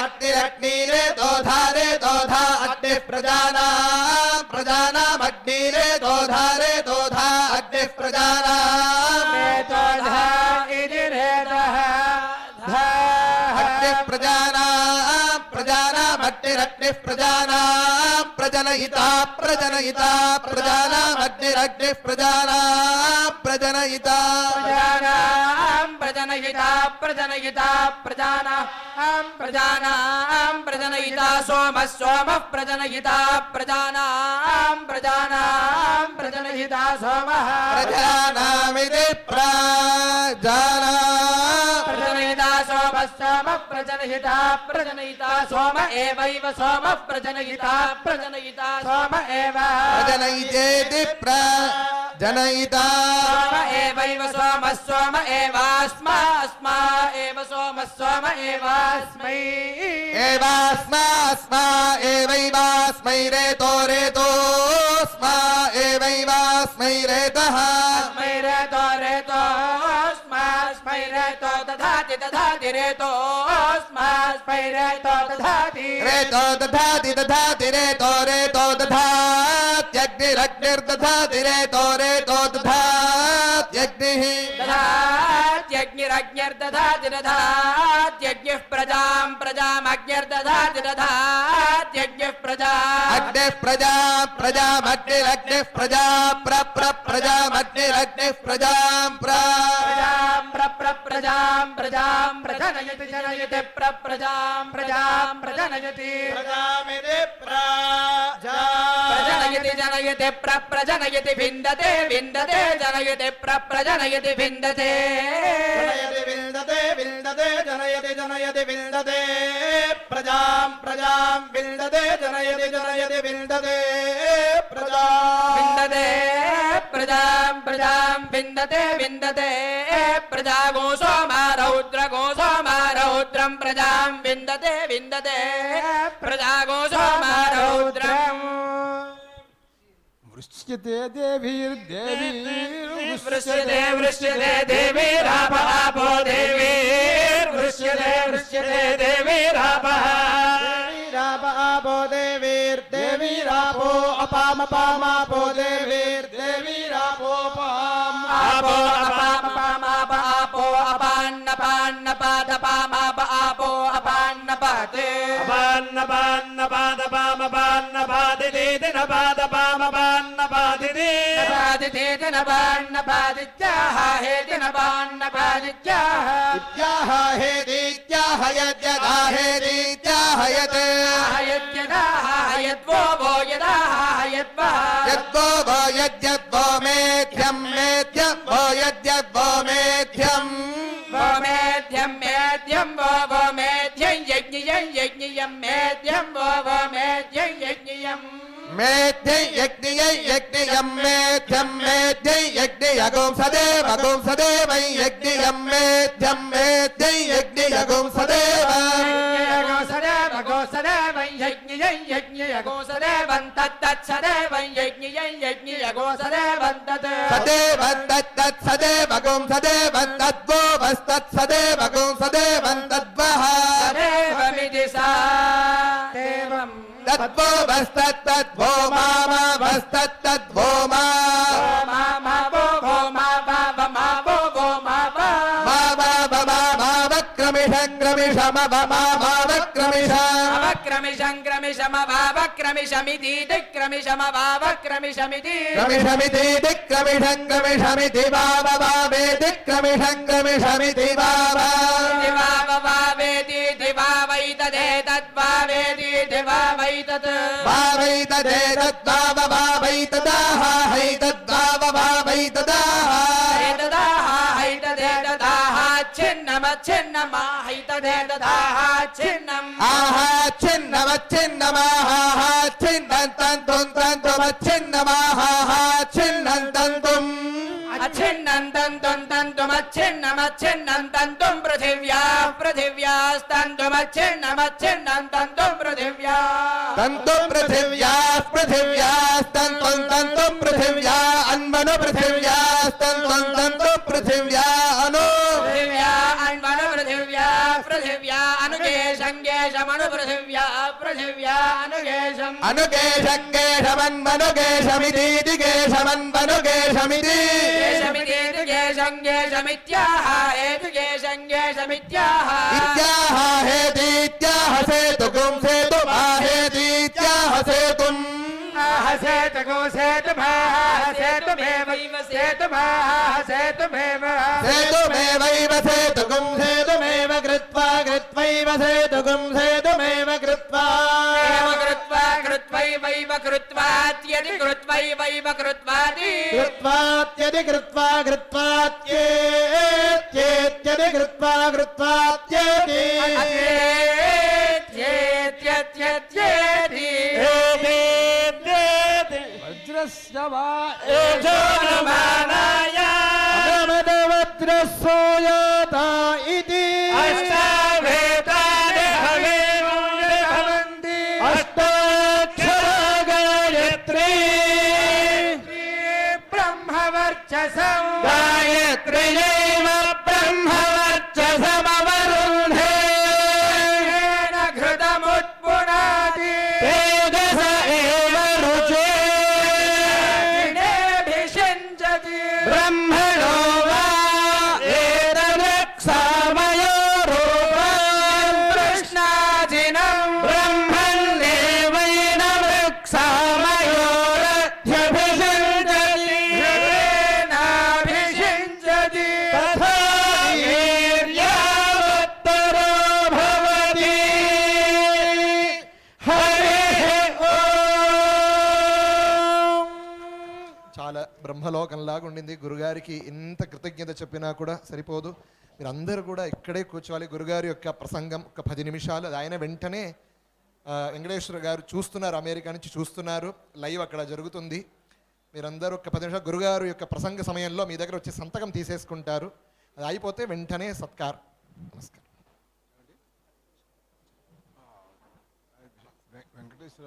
अग्निरग्निरेतोधा रेतोधा अग्निः प्रजानामग्निरेतोधा रेतोधा अग्निः प्रजानाम् रेतोधा इति रेतः अग्निः प्रजानामग्निरग्निः प्रजानाम् प्रजनयिता प्रजनयिता प्रजानामग्निरग्निः प्रजानाम् प्रजनयिता प्रजनयिता प्रजनयिता प्रजानां प्रजनयिता सोमः सोमः प्रजनयिता प्रजानां प्रजनयिता सोमः प्रजानामिति प्रजनयिता सोमः सोमः प्रजनयिता सोम एवैव सोमः प्रजनयिता सोम एव प्रजनयितेति प्रजनयिता सोम एवैव सोमः सोम एवास्मा अस्मा एव सोमः सोम एवास्मै एवास्मा एवैवास्मै रेतो रेतोस्मा एवैवास्मै रेतः अस्मै रेतोस्मै रेतो दधाति दधाति रेतोस्मै रेतो दधाति रेतो दधाति दधाति रेतो रेतो दधात्यग्निरग्निर्दधाति रेतो रेतो दधात्यग्निः दधात्यग्निरग्निर्दधाति दधात्यग्निः प्रजामग्निर्दधाति दधात्यग्निः प्रजा अग्निः प्रजामग्निरग्निः प्रजा प्रजामग्निरग्निः प्रजां प्रजां प्रजनयति जनयति प्रजां प्रजनयति प्रजनयति जनयति प्रजनयति विन्दते विन्दते जनयति प्रजनयति विन्दते विन्दते जनयति जनयति विन्दते प्रजां विन्दते जनयति जनयति विन्दते विन्दते प्रजां विन्दते विन्दते प्रजा गोसोमा रौद्रं प्रजां विन्दते विन्दते प्रजा गोसोमा रौद्रम् वृश्चिते देवीर्देवीर्वृश्यते वृश्यते वृश्यते देवीरापो देवीर्वृश्यते देवीरापः देवीरापो देवीर्देवीरापो अपामपामापो देवीर्देवीरापोपाम् आपो अपामपामाप आपो अपान्नपान्नपादपामाप आपो अपान्नपः ते అపాన్నపాన్నపాదపామపాన్నపాదిదేతి నపాదపామపాన్నపాదిదే नपादितेति नपान्नपादित्याह हेति नपान्नपादित्याह इत्याह हेदीत्याह यद्यदाहेदीत्याह यत् यद्यदाह यद्वो वो यदाह यद्वः यद्वो वो यद्यद्वो मेध्यं मेध्यं वो यद्यद्वो मेध्यं वो मेध्यं मेध्यं वो मेध्यं यज्ञियं यज्ञियं मेध्यं वो मेध्यं यज्ञियं मेध्यं यज्ञियं यज्ञियं मेध्यं मेध्यं यज्ञियगुं सदेवं यज्ञियं मेध्यं मेध्यं यज्ञियगुं सदेव गोसदेवं यज्ञियं यज्ञियगोसदेवं तत्तत्सदेवं यज्ञियं यज्ञियगोसदेवं तत् सदेवं तत्तत् सदेवगुं सदेवं तद्वो वस्तत्सदेवगुं सदेवं तद्वः सदेवमिति सा देवं तद्वो वस्तत्तद्वो मामा वस्तत्तद्वो मा मा वो मा वक्रमिषं क्रमिशमभावक्रमिशमिति क्रमिशमभावक्रमिशमिति क्रमिशमिति दिक्क्रमिषं वावेति क्रमिषं क्रमिशमिति दिवावेति दिवावैतदेतद्वावेति दिवावैतत् वावैतदेतद्वावैतदाह हैतद्वावैतदाह एतदाह हैतदेतदाह छिन्नमच्छिन्नमाहैतदेतदाह छिन्नम् आहा छिन्नमच्छिन्नमाहा छिन्नन्तन्तुं तन्तुमच्छिन्नमाहा छिन्नन्तन्तुम् अच्छिन्नन्तन्तुमच्छिन्नमच्छिन्नन्तन्तुं पृथिव्यास्तन्तुमच्छिन्नमच्छिन्नन्तुं पृथिव्या तन्तु पृथिव्यास्तन्तुं तन्तु पृथिव्या अन्मनु पृथिव्यास्तन्तु पृथिव्या अनु पृथिव्या अन्मनु पृथिव्या अनुगेशङ्गेशमनु पृथिव्या अनुगेशम् अनुगेशङ्गेशमन्मनुगेशमिति गेशमन्मनुगेशमिति गेशमित्याह हेतुगेशङ्गेशमित्याह इत्याह हेतीत्याह सेतुकुं सेतुमाहेतीत्याह सेतुम् सेतुको सेतुभाः सेतुमेवैव सेतुभाः सेतुमेव सेतुमेवैव सेतुकुं सेतुमेव कृत्वा कृत्वैव सेतुकुं सेतुमेव कृत्वा कृत्वैवैव कृत्वात्यदि कृत्वैवैव कृत्वादि कृत्वात्यदि कृत्वा कृत्वात्येत्येत्यदि कृत्वा कृत्वात्येति वज्रस्य वा वज्रसोयता इति अष्टावेतानि भवेयुर्भवन्ति अष्टाक्षरा गायत्री ब्रह्मवर्चसं गायत्र्यैव ब्रह्मवर्चसमवरुन्धे घृतमुत्पुनाति तेजस एव रुचे दिनेभिषिञ्चति ब्रह्मणो वा एतदक्षामयो रूपम् कृष्णाजिनम् ब्रह्मण्येवैन वृक्षामयोरध्यभिषिञ्चति घृतेनाभिषिञ्चति तथा वीर्यावत्तरो भवति हरिः ओम् చాలా బ్రహ్మలోకంలాగా ఉండింది. గురుగారికి ఇంత కృతజ్ఞత చెప్పినా కూడా సరిపోదు. మీరందరూ కూడా ఇక్కడే కూర్చోవాలి. గురుగారి యొక్క ప్రసంగం ఒక 10 నిమిషాలు, అది ఆయన వెంటనే వెంకటేశ్వర గారు చూస్తున్నారు, అమెరికా నుంచి చూస్తున్నారు, లైవ్ అక్కడ జరుగుతుంది. మీరందరూ ఒక 10 నిమిషాలు గురుగారు యొక్క ప్రసంగ సమయంలో మీ దగ్గర వచ్చి సంతకం తీసేసుకుంటారు. అది అయిపోతే వెంటనే సత్కార్. నమస్కారం. వెంకటేశ్వర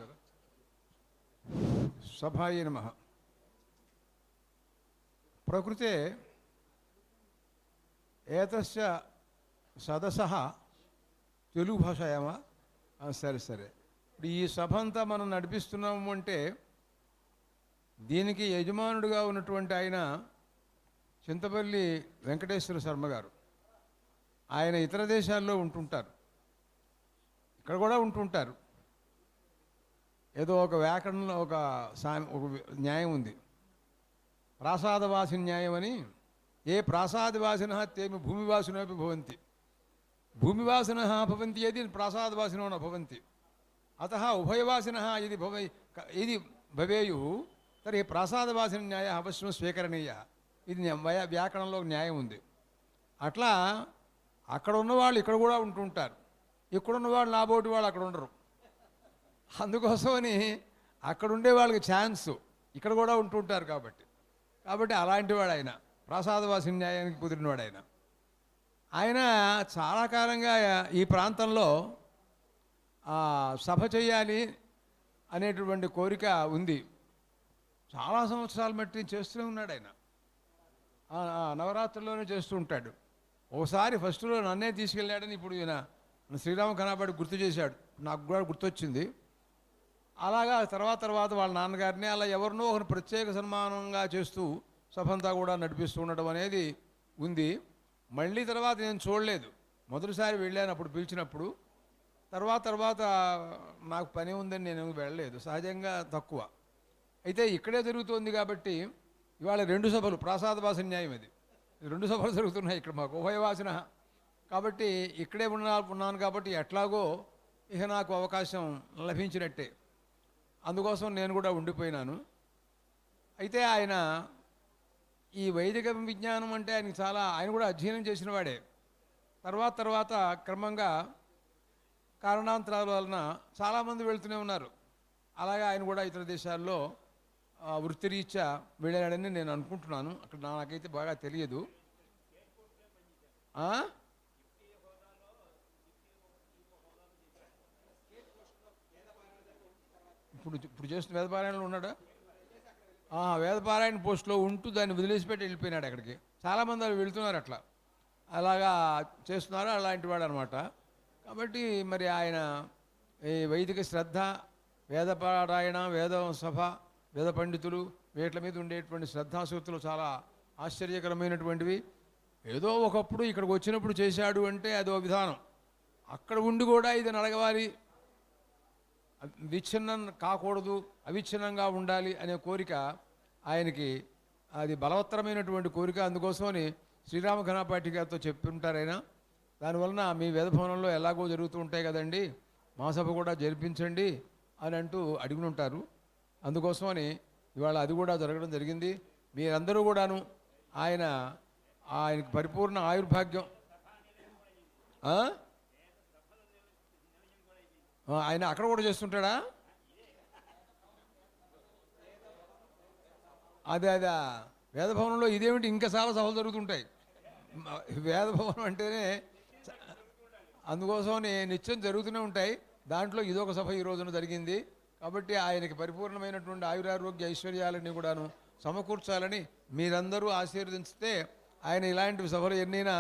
కదా. సభాయ నమః. ప్రకృతే ఏతస్య సదసః తెలుగు భాషాయామా? సరే సరే. ఇప్పుడు ఈ సభ అంతా మనం నడిపిస్తున్నాము అంటే దీనికి యజమానుడిగా ఉన్నటువంటి ఆయన చింతపల్లి వెంకటేశ్వర శర్మ గారు. ఆయన ఇతర దేశాల్లో ఉంటుంటారు. ఇక్కడ కూడా ఉంటుంటారు. ఏదో ఒక వ్యాకరణంలో ఒక న్యాయం ఉంది, ప్రాసాదవాసి న్యాయం అని. ఏ ప్రాసాదవాసినః తేమి భూమివాసినోపి భవంతి, భూమివాసినః భవంతి యది ప్రాసాదవాసినో న భవంతి, అతః ఉభయవాసినః యది భవేయుః తర్హి ప్రాసాదవాసిన న్యాయ అవశ్యం స్వీకరణీయ. ఇది వ్యాకరణంలో న్యాయం ఉంది. అట్లా అక్కడ ఉన్నవాళ్ళు ఇక్కడ కూడా ఉంటుంటారు, ఇక్కడున్న వాళ్ళు నాబోటి వాళ్ళు అక్కడ ఉండరు. అందుకోసమని అక్కడ ఉండే వాళ్ళకి ఛాన్స్ ఇక్కడ కూడా ఉంటుంటారు. కాబట్టి అలాంటి వాడు ఆయన, ప్రాసాదవాసి న్యాయానికి కుదిరినవాడు ఆయన. ఆయన చాలా కాలంగా ఈ ప్రాంతంలో సభ చేయాలి అనేటువంటి కోరిక ఉంది. చాలా సంవత్సరాలు బట్టి చేస్తూనే ఉన్నాడు ఆయన. నవరాత్రుల్లోనే చేస్తూ ఉంటాడు. ఒకసారి ఫస్ట్లో నన్నే తీసుకెళ్ళాడని ఇప్పుడు ఈయన శ్రీరామ కనపడి గుర్తు చేశాడు, నాకు కూడా గుర్తొచ్చింది. అలాగా తర్వాత వాళ్ళ నాన్నగారిని అలా ఎవరినో ఒకరు ప్రత్యేక సన్మానంగా చేస్తూ సభంతా కూడా నడిపిస్తూ ఉండడం అనేది ఉంది. మళ్ళీ తర్వాత నేను చూడలేదు. మొదటిసారి వెళ్ళాను అప్పుడు పిలిచినప్పుడు. తర్వాత నాకు పని ఉందని నేను వెళ్ళలేదు, సహజంగా తక్కువ. అయితే ఇక్కడే జరుగుతోంది కాబట్టి ఇవాళ 2 సభలు, ప్రాసాదవాసి న్యాయం ఇది, 2 సభలు జరుగుతున్నాయి ఇక్కడ మాకు, ఉభయవాసిన. కాబట్టి ఇక్కడే ఉన్నాను కాబట్టి ఎట్లాగో ఇక నాకు అవకాశం లభించినట్టే. అందుకోసం నేను కూడా ఉండిపోయినాను. అయితే ఆయన ఈ వైదిక విజ్ఞానం అంటే ఆయనకి ఆయన కూడా అధ్యయనం చేసిన వాడే. తర్వాత క్రమంగా కారణాంతరాల వలన చాలామంది వెళ్తూనే ఉన్నారు. అలాగే ఆయన కూడా ఇతర దేశాల్లో వృత్తిరీత్యా వెళ్ళాడని నేను అనుకుంటున్నాను. అక్కడ నాకైతే బాగా తెలియదు. ఇప్పుడు చేస్తున్న వేదపారాయణలో ఉన్నాడా? వేదపారాయణ పోస్టులో ఉంటూ దాన్ని వదిలేసిపెట్టి వెళ్ళిపోయినాడు అక్కడికి. చాలామంది వాళ్ళు వెళ్తున్నారు, అలాగా చేస్తున్నారు. అలాంటి వాడు అనమాట. కాబట్టి మరి ఆయన ఈ వైదిక శ్రద్ధ, వేదపారాయణ, వేద సభ, వేద పండితులు వీటి మీద ఉండేటువంటి శ్రద్ధాసక్తులు చాలా ఆశ్చర్యకరమైనటువంటివి. ఏదో ఒకప్పుడు ఇక్కడికి వచ్చినప్పుడు చేశాడు అంటే అదో విధానం, అక్కడ ఉండి కూడా ఇది నడగవాలి, విచ్ఛిన్నం కాకూడదు, అవిచ్ఛిన్నంగా ఉండాలి అనే కోరిక ఆయనకి, అది బలవత్తరమైనటువంటి కోరిక. అందుకోసమని శ్రీరామ ఘనపాటి గారితో చెప్తుంటారు ఆయన. దానివలన మీ వేదభవనంలో ఎలాగో జరుగుతూ ఉంటాయి కదండి, మా సభ కూడా జరిపించండి అని అంటూ అడిగి ఉంటారు. అందుకోసమని ఇవాళ అది కూడా జరగడం జరిగింది. మీరందరూ కూడాను ఆయనకి పరిపూర్ణ ఆయుర్భాగ్యం. ఆయన అక్కడ కూడా చేస్తుంటాడా? అదే వేదభవనంలో ఇదేమిటి, ఇంకా చాలా సభలు జరుగుతుంటాయి. వేదభవనం అంటేనే అందుకోసమని నిత్యం జరుగుతూనే ఉంటాయి. దాంట్లో ఇదొక సభ ఈ రోజున జరిగింది. కాబట్టి ఆయనకి పరిపూర్ణమైనటువంటి ఆయురారోగ్య ఐశ్వర్యాలని కూడాను సమకూర్చాలని మీరందరూ ఆశీర్వదించితే ఆయన ఇలాంటి సభలు ఎన్నైనా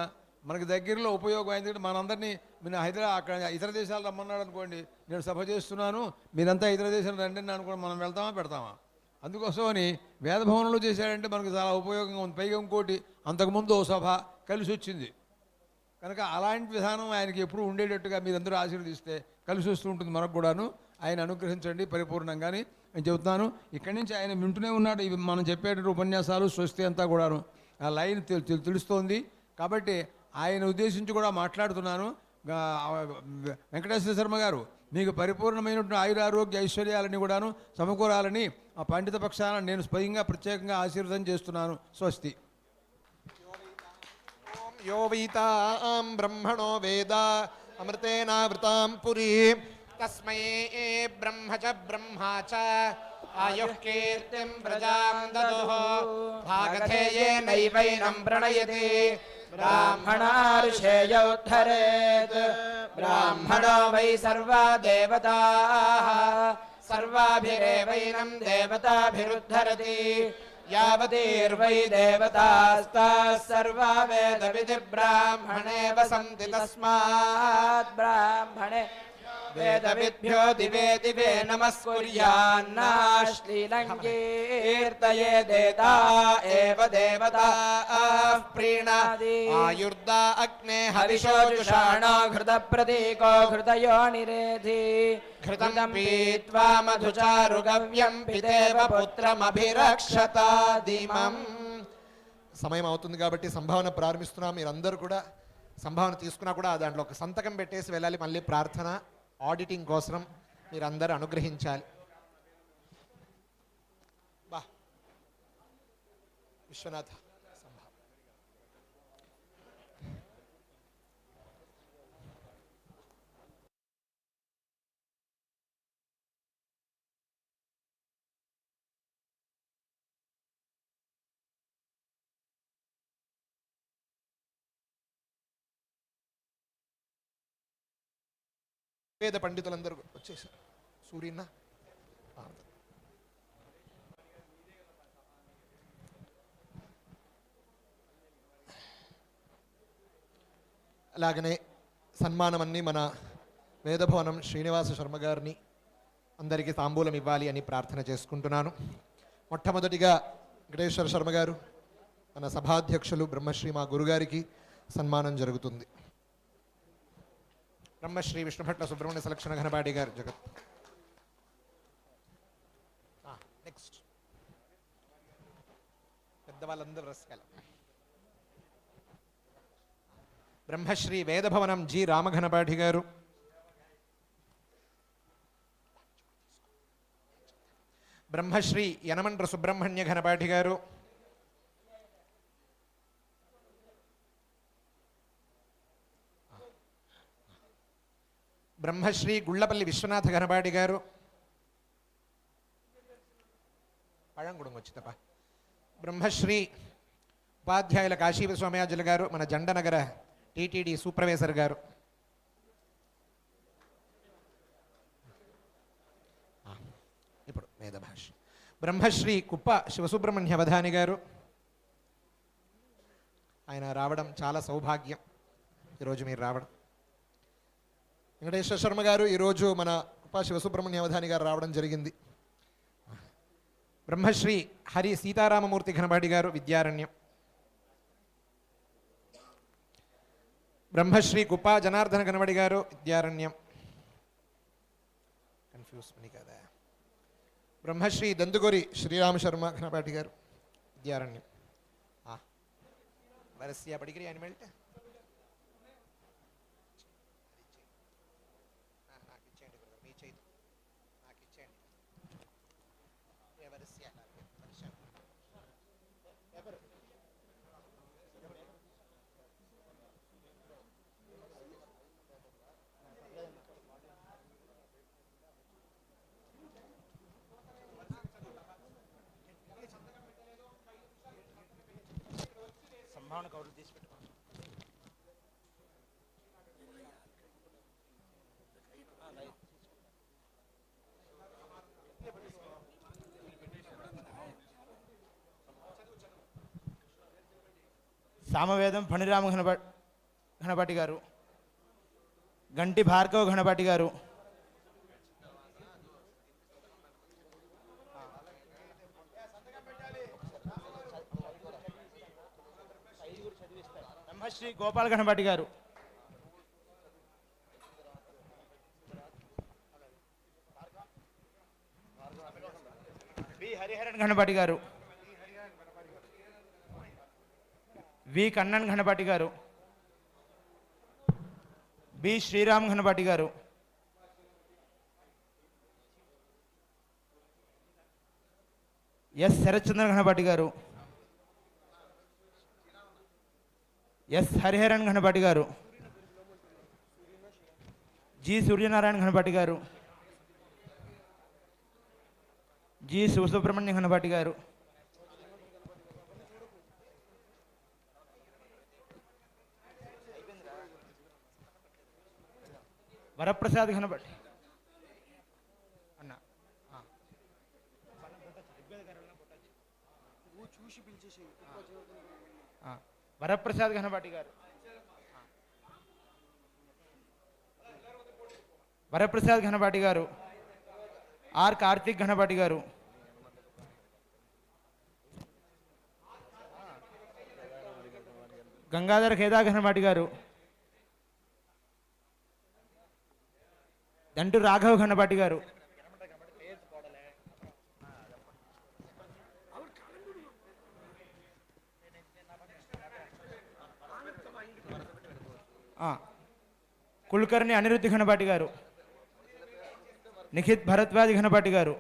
మనకి దగ్గరలో ఉపయోగం అయింది. మనందరినీ నేను అక్కడ ఇతర దేశాలు రమ్మన్నాడు అనుకోండి, నేను సభ చేస్తున్నాను మీరంతా ఇతర దేశాలు రండి అనుకోండి, మనం వెళ్తామా పెడతామా? అందుకోసమని వేదభవనంలో చేశాడంటే మనకు చాలా ఉపయోగంగా ఉంది. పైగా ఇంకోటి, అంతకుముందు ఓ సభ కలిసి వచ్చింది కనుక అలాంటి విధానం ఆయనకి ఎప్పుడు ఉండేటట్టుగా మీరందరూ ఆశీర్వదిస్తే కలిసి వస్తూ ఉంటుంది మనకు కూడాను. ఆయన అనుగ్రహించండి పరిపూర్ణంగాని నేను చెబుతున్నాను. ఇక్కడి నుంచి ఆయన వింటూనే ఉన్నాడు. ఇవి మనం చెప్పేట ఉపన్యాసాలు స్వస్తి అంతా కూడాను ఆ లైన్ తెలుస్తోంది. కాబట్టి ఆయన ఉద్దేశించి కూడా మాట్లాడుతున్నాను. వెంకటేశ్వర శర్మ గారు, మీకు పరిపూర్ణమైనటువంటి ఆయురారోగ్య ఐశ్వర్యాలని కూడాను సమకూరాలని ఆ పండిత పక్షాన నేను స్వయంగా ప్రత్యేకంగా ఆశీర్వాదం చేస్తున్నాను. స్వస్తి. यो वीतां ब्रह्मणो वेद अमृतेनावृतां पुरी तस्मै ब्रह्म च ब्रह्मा च आयुः कीर्तिं प्रजां ददुः भागधेयेनैवैनं प्रणयति ब्राह्मणार्षेयोद्धरेत् ब्राह्मणो वै सर्वा देवताः सर्वाभिरेवैनं देवताभिरुद्धरति यावतीर्वै देवतास्ताः सर्वा वेदविधि ब्राह्मणे वसन्ति तस्मात् ब्राह्मणे वेदविभ्यो दिवे दिवे नमस्कुर्यान्ना श्रीलङ्कीर्तये देता एव देवता प्रीणाति आयुर्दा अग्ने हविषोजुषाणो घृतप्रतीको घृतयो निरेधि घृतं पीत्वा मधुचारुगव्यं पितेव పుత్రమభిరక్షతాదిమం. సమయం అవుతుంది కాబట్టి సంభావన ప్రారంభిస్తున్నాం. మీరందరూ కూడా సంభావన తీసుకున్నా కూడా దాంట్లో ఒక సంతకం పెట్టేసి వెళ్ళాలి. మళ్ళీ ప్రార్థన ఆడిటింగ్ కోసం మీరందరూ అనుగ్రహించాలి. బా విశ్వనాథ సంభావన. వేద పండితులందరూ వచ్చేసారు. సూర్యన్న అలాగనే సన్మానం అన్ని మన వేదభవనం శ్రీనివాస శర్మ గారిని అందరికీ తాంబూలం ఇవ్వాలి అని ప్రార్థన చేసుకుంటున్నాను. మొట్టమొదటిగా వెంకటేశ్వర శర్మ గారు మన సభాధ్యక్షులు బ్రహ్మశ్రీ మా గురుగారికి సన్మానం జరుగుతుంది. బ్రహ్మశ్రీ విష్ణుభట్ల సుబ్రహ్మణ్య సలక్షణ ఘనపాటి గారు జగత్. నెక్స్ట్ పెద్దవాళ్ళందరూ రసకాలం. బ్రహ్మశ్రీ వేదభవనం జి రామఘనపాఠి గారు, బ్రహ్మశ్రీ యనమండ్ర సుబ్రహ్మణ్య ఘనపాఠి గారు, బ్రహ్మశ్రీ గుళ్ళపల్లి విశ్వనాథ ఘనపాటి గారు, పழంగుడం వచ్చి తప్ప, బ్రహ్మశ్రీ ఉపాధ్యాయుల కాశీ స్వామ్యాజులు గారు, మన జండనగర టీటీడీ సూపర్వైజర్ గారు, ఇప్పుడు వేద భాష, బ్రహ్మశ్రీ కుప్ప శివసుబ్రహ్మణ్య అవధాని గారు. ఆయన రావడం చాలా సౌభాగ్యం, ఈరోజు మీరు రావడం. వెంకటేశ్వర శర్మ గారు ఈరోజు మన కుప్ప శివసుబ్రహ్మణ్య అవధాని గారు రావడం జరిగింది. బ్రహ్మశ్రీ హరి సీతారామమూర్తి ఘనపాటి గారు విద్యారణ్యం, బ్రహ్మశ్రీ కుప్ప జనార్దన ఘనపాటి గారు విద్యారణ్యం, కన్ఫ్యూజ్ పని కదా, బ్రహ్మశ్రీ దందుగోరి శ్రీరామ శర్మ ఘనపాటి గారు విద్యారణ్యం. వరసియా పడిగిరి అనిమల్ట్ నాకు ఇచ్చేయండి గురు, మీ చేతి నాకు ఇచ్చేయండి. వరసియా ఎవరు సంభావన కౌరులు తీసి పెట్టుకో. సామవేదం ఫణిరామ ఘనపాటి గారు, గంటి భార్గవ ఘనపాటి గారు, బ్రహ్మశ్రీ గోపాల్ ఘనపాటి గారు, వి హరిహరన్ ఘనపాటి గారు, వి కన్నన్ ఘనపాటి గారు, బి శ్రీరామ్ ఘనపాటి గారు, ఎస్ శరత్చంద్ర ఘనపాటి గారు, ఎస్ హరిహరన్ ఘనపాటి గారు, జి సూర్యనారాయణ ఘనపాటి గారు, జి శివసుబ్రహ్మణ్య ఘనపాటి గారు, వరప్రసాద్ ఘనపాటి అన్న, వరప్రసాద్ ఘనపాటి గారు, వరప్రసాద్ ఘనపాటి గారు, ఆర్ కార్తిక్ ఘనపాటి గారు, గంగాధర ఖేదా ఘనపాటి గారు, దంటు రాఘవ్ ఘనపాటి గారు, కుల్కర్ణి అనిరుద్ధి ఘనపాటి గారు, నిఖిత్ భరద్వాజ్ ఘనపాటి గారు,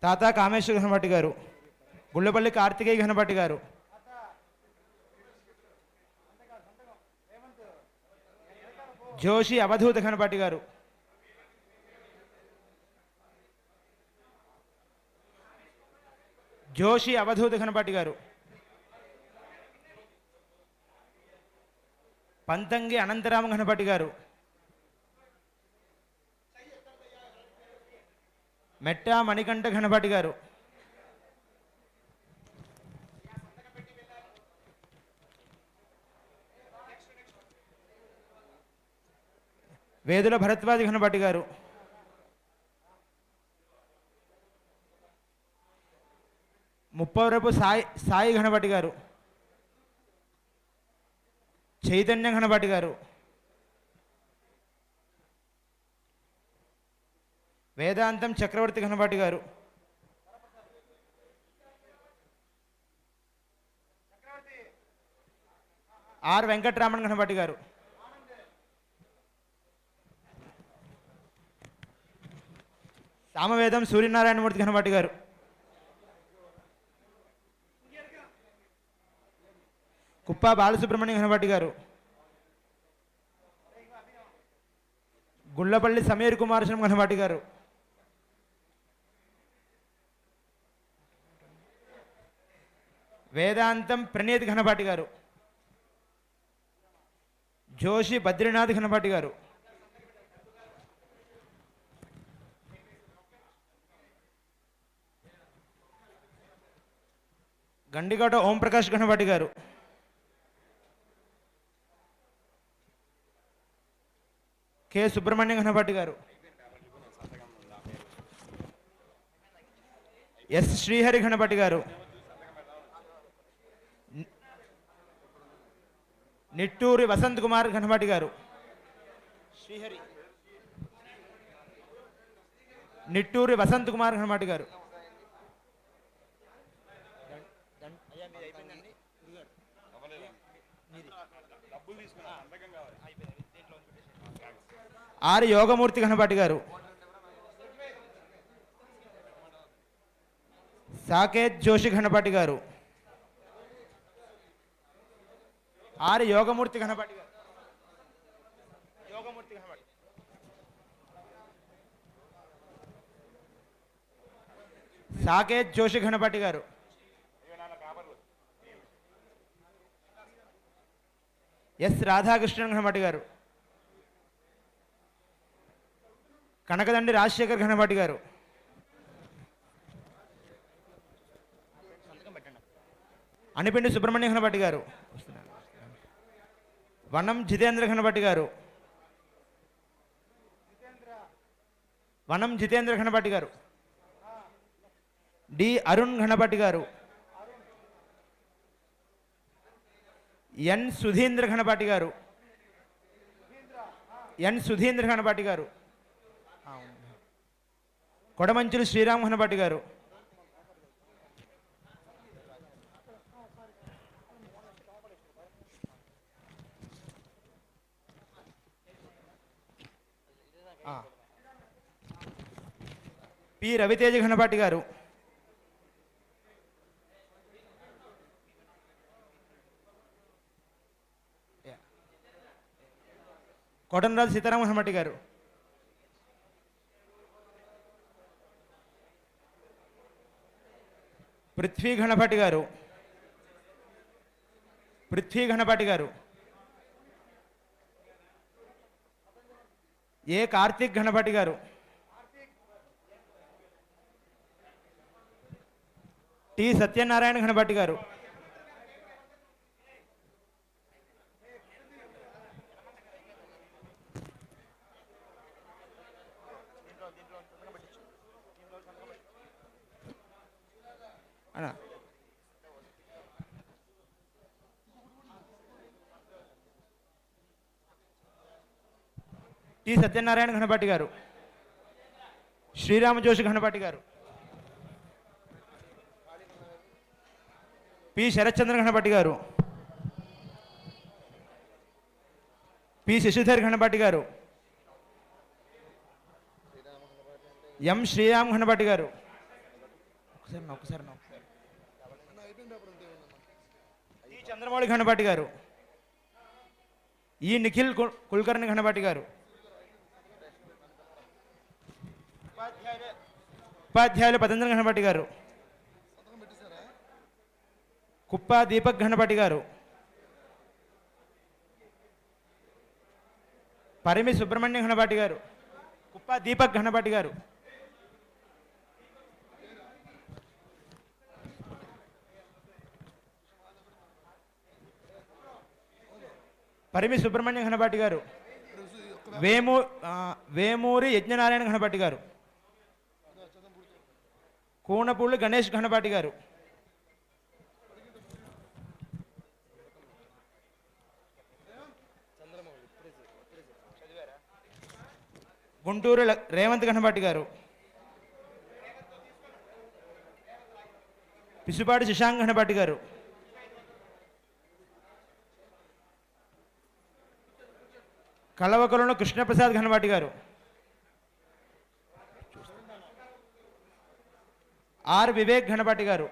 తాతా కామేశ్వర ఘనపాటి గారు, గుళ్ళపల్లి కార్తికేయ ఘనపాటి గారు, జోషి అవధూత ఘనపాటి గారు, జోషి అవధూత ఘనపాటి గారు, పంతంగి అనంతరామ ఘనపాటి గారు, మెట్టా మణికంఠ ఘనపాటి గారు, వేదుల భరద్వాజ్ ఘనపాటి గారు, ముప్పవరపు సాయి ఘనపాటి గారు, చైతన్య ఘనపాటి గారు, వేదాంతం చక్రవర్తి ఘనపాటి గారు, ఆర్ వెంకట్రామన్ ఘనపాటి గారు, సామవేదం సూర్యనారాయణమూర్తి ఘనపాటి గారు, కుప్ప బాలసుబ్రహ్మణ్యం ఘనపాటి గారు, గుళ్ళపల్లి సమీర్ కుమార్ శర్మ ఘనపాటి గారు, వేదాంతం ప్రణీత్ ఘనపాటి గారు, జోషి బద్రీనాథ్ ఘనపాటి గారు, గండికోట ఓంప్రకాష్ ఘనపాటి గారు, కె సుబ్రహ్మణ్యం ఘనపాటి గారు, ఎస్ శ్రీహరి ఘనపాటి గారు, నిట్టూరి వసంత్ కుమార్ ఘనపాటి గారు, నిట్టూరి వసంత్ కుమార్ ఘనపాటి గారు, ఆర్ యోగమూర్తి ఘనపాటి గారు, సాకేత్ జోషి ఘనపాటి గారు, ఆర్ యోగమూర్తి ఘనపాటి గారు, సాకేత్ జోషి ఘనపాటి గారు, ఎస్ రాధాకృష్ణన్ ఘనపాటి గారు, కనకదండి రాజశేఖర్ ఘనపాటి గారు, అనిపిండి సుబ్రహ్మణ్యం ఘనపాటి గారు, వనం జితేంద్ర ఘనపాటి గారు, వనం జితేంద్ర ఘనపాటి గారు, డి అరుణ్ ఘనపాటి గారు, ఎన్ సుధీంద్ర ఘనపాటి గారు, ఎన్ సుధీంద్ర ఘనపాటి గారు, కొడమంచులు శ్రీరామ్ ఘనపాటి గారు, పి రవితేజ ఘనపాటి గారు, కోటనరాజు సీతారామ ఘనపాటి గారు, పృథ్వీ ఘనపాటి గారు, పృథ్వీ ఘనపాటి గారు, ఏ కార్తిక్ ఘనపాటి గారు, టి సత్యనారాయణ ఘనపాటి గారు, అన్నా టి సత్యనారాయణ ఘనపాటి గారు, శ్రీరామ జోషి ఘనపాటి గారు, పి శరత్చంద్ర ఘనపాటి గారు, పి శశిధర్ ఘనపాటి గారు, ఎం శ్రీరామ్ ఘనపాటి గారు, ఒకసారి ఈ చంద్రమౌళి ఘనపాటి గారు, ఈ నిఖిల్ కుల్కర్ణి ఘనపాటి గారు, ఉపాధ్యాయులు పతంజలి ఘనపాటి గారు, కుప్ప దీపక్ ఘనపాటి గారు, పరిమి సుబ్రహ్మణ్య ఘనపాటి గారు, కుప్ప దీపక్ ఘనపాటి గారు, పరిమి సుబ్రహ్మణ్య ఘనపాటి గారు, వేమూరి యజ్ఞనారాయణ ఘనపాటి గారు, కూనపూళ్ళు గణేష్ ఘనపాటి గారు, గుంటూరు రేవంత్ ఘనపాటి గారు, పిసుపాటి శశాంక్ ఘనపాటి గారు, కళవకలను కృష్ణప్రసాద్ ఘనపాటి గారు, ఆర్ వివేక్ ఘనపాటి గారు,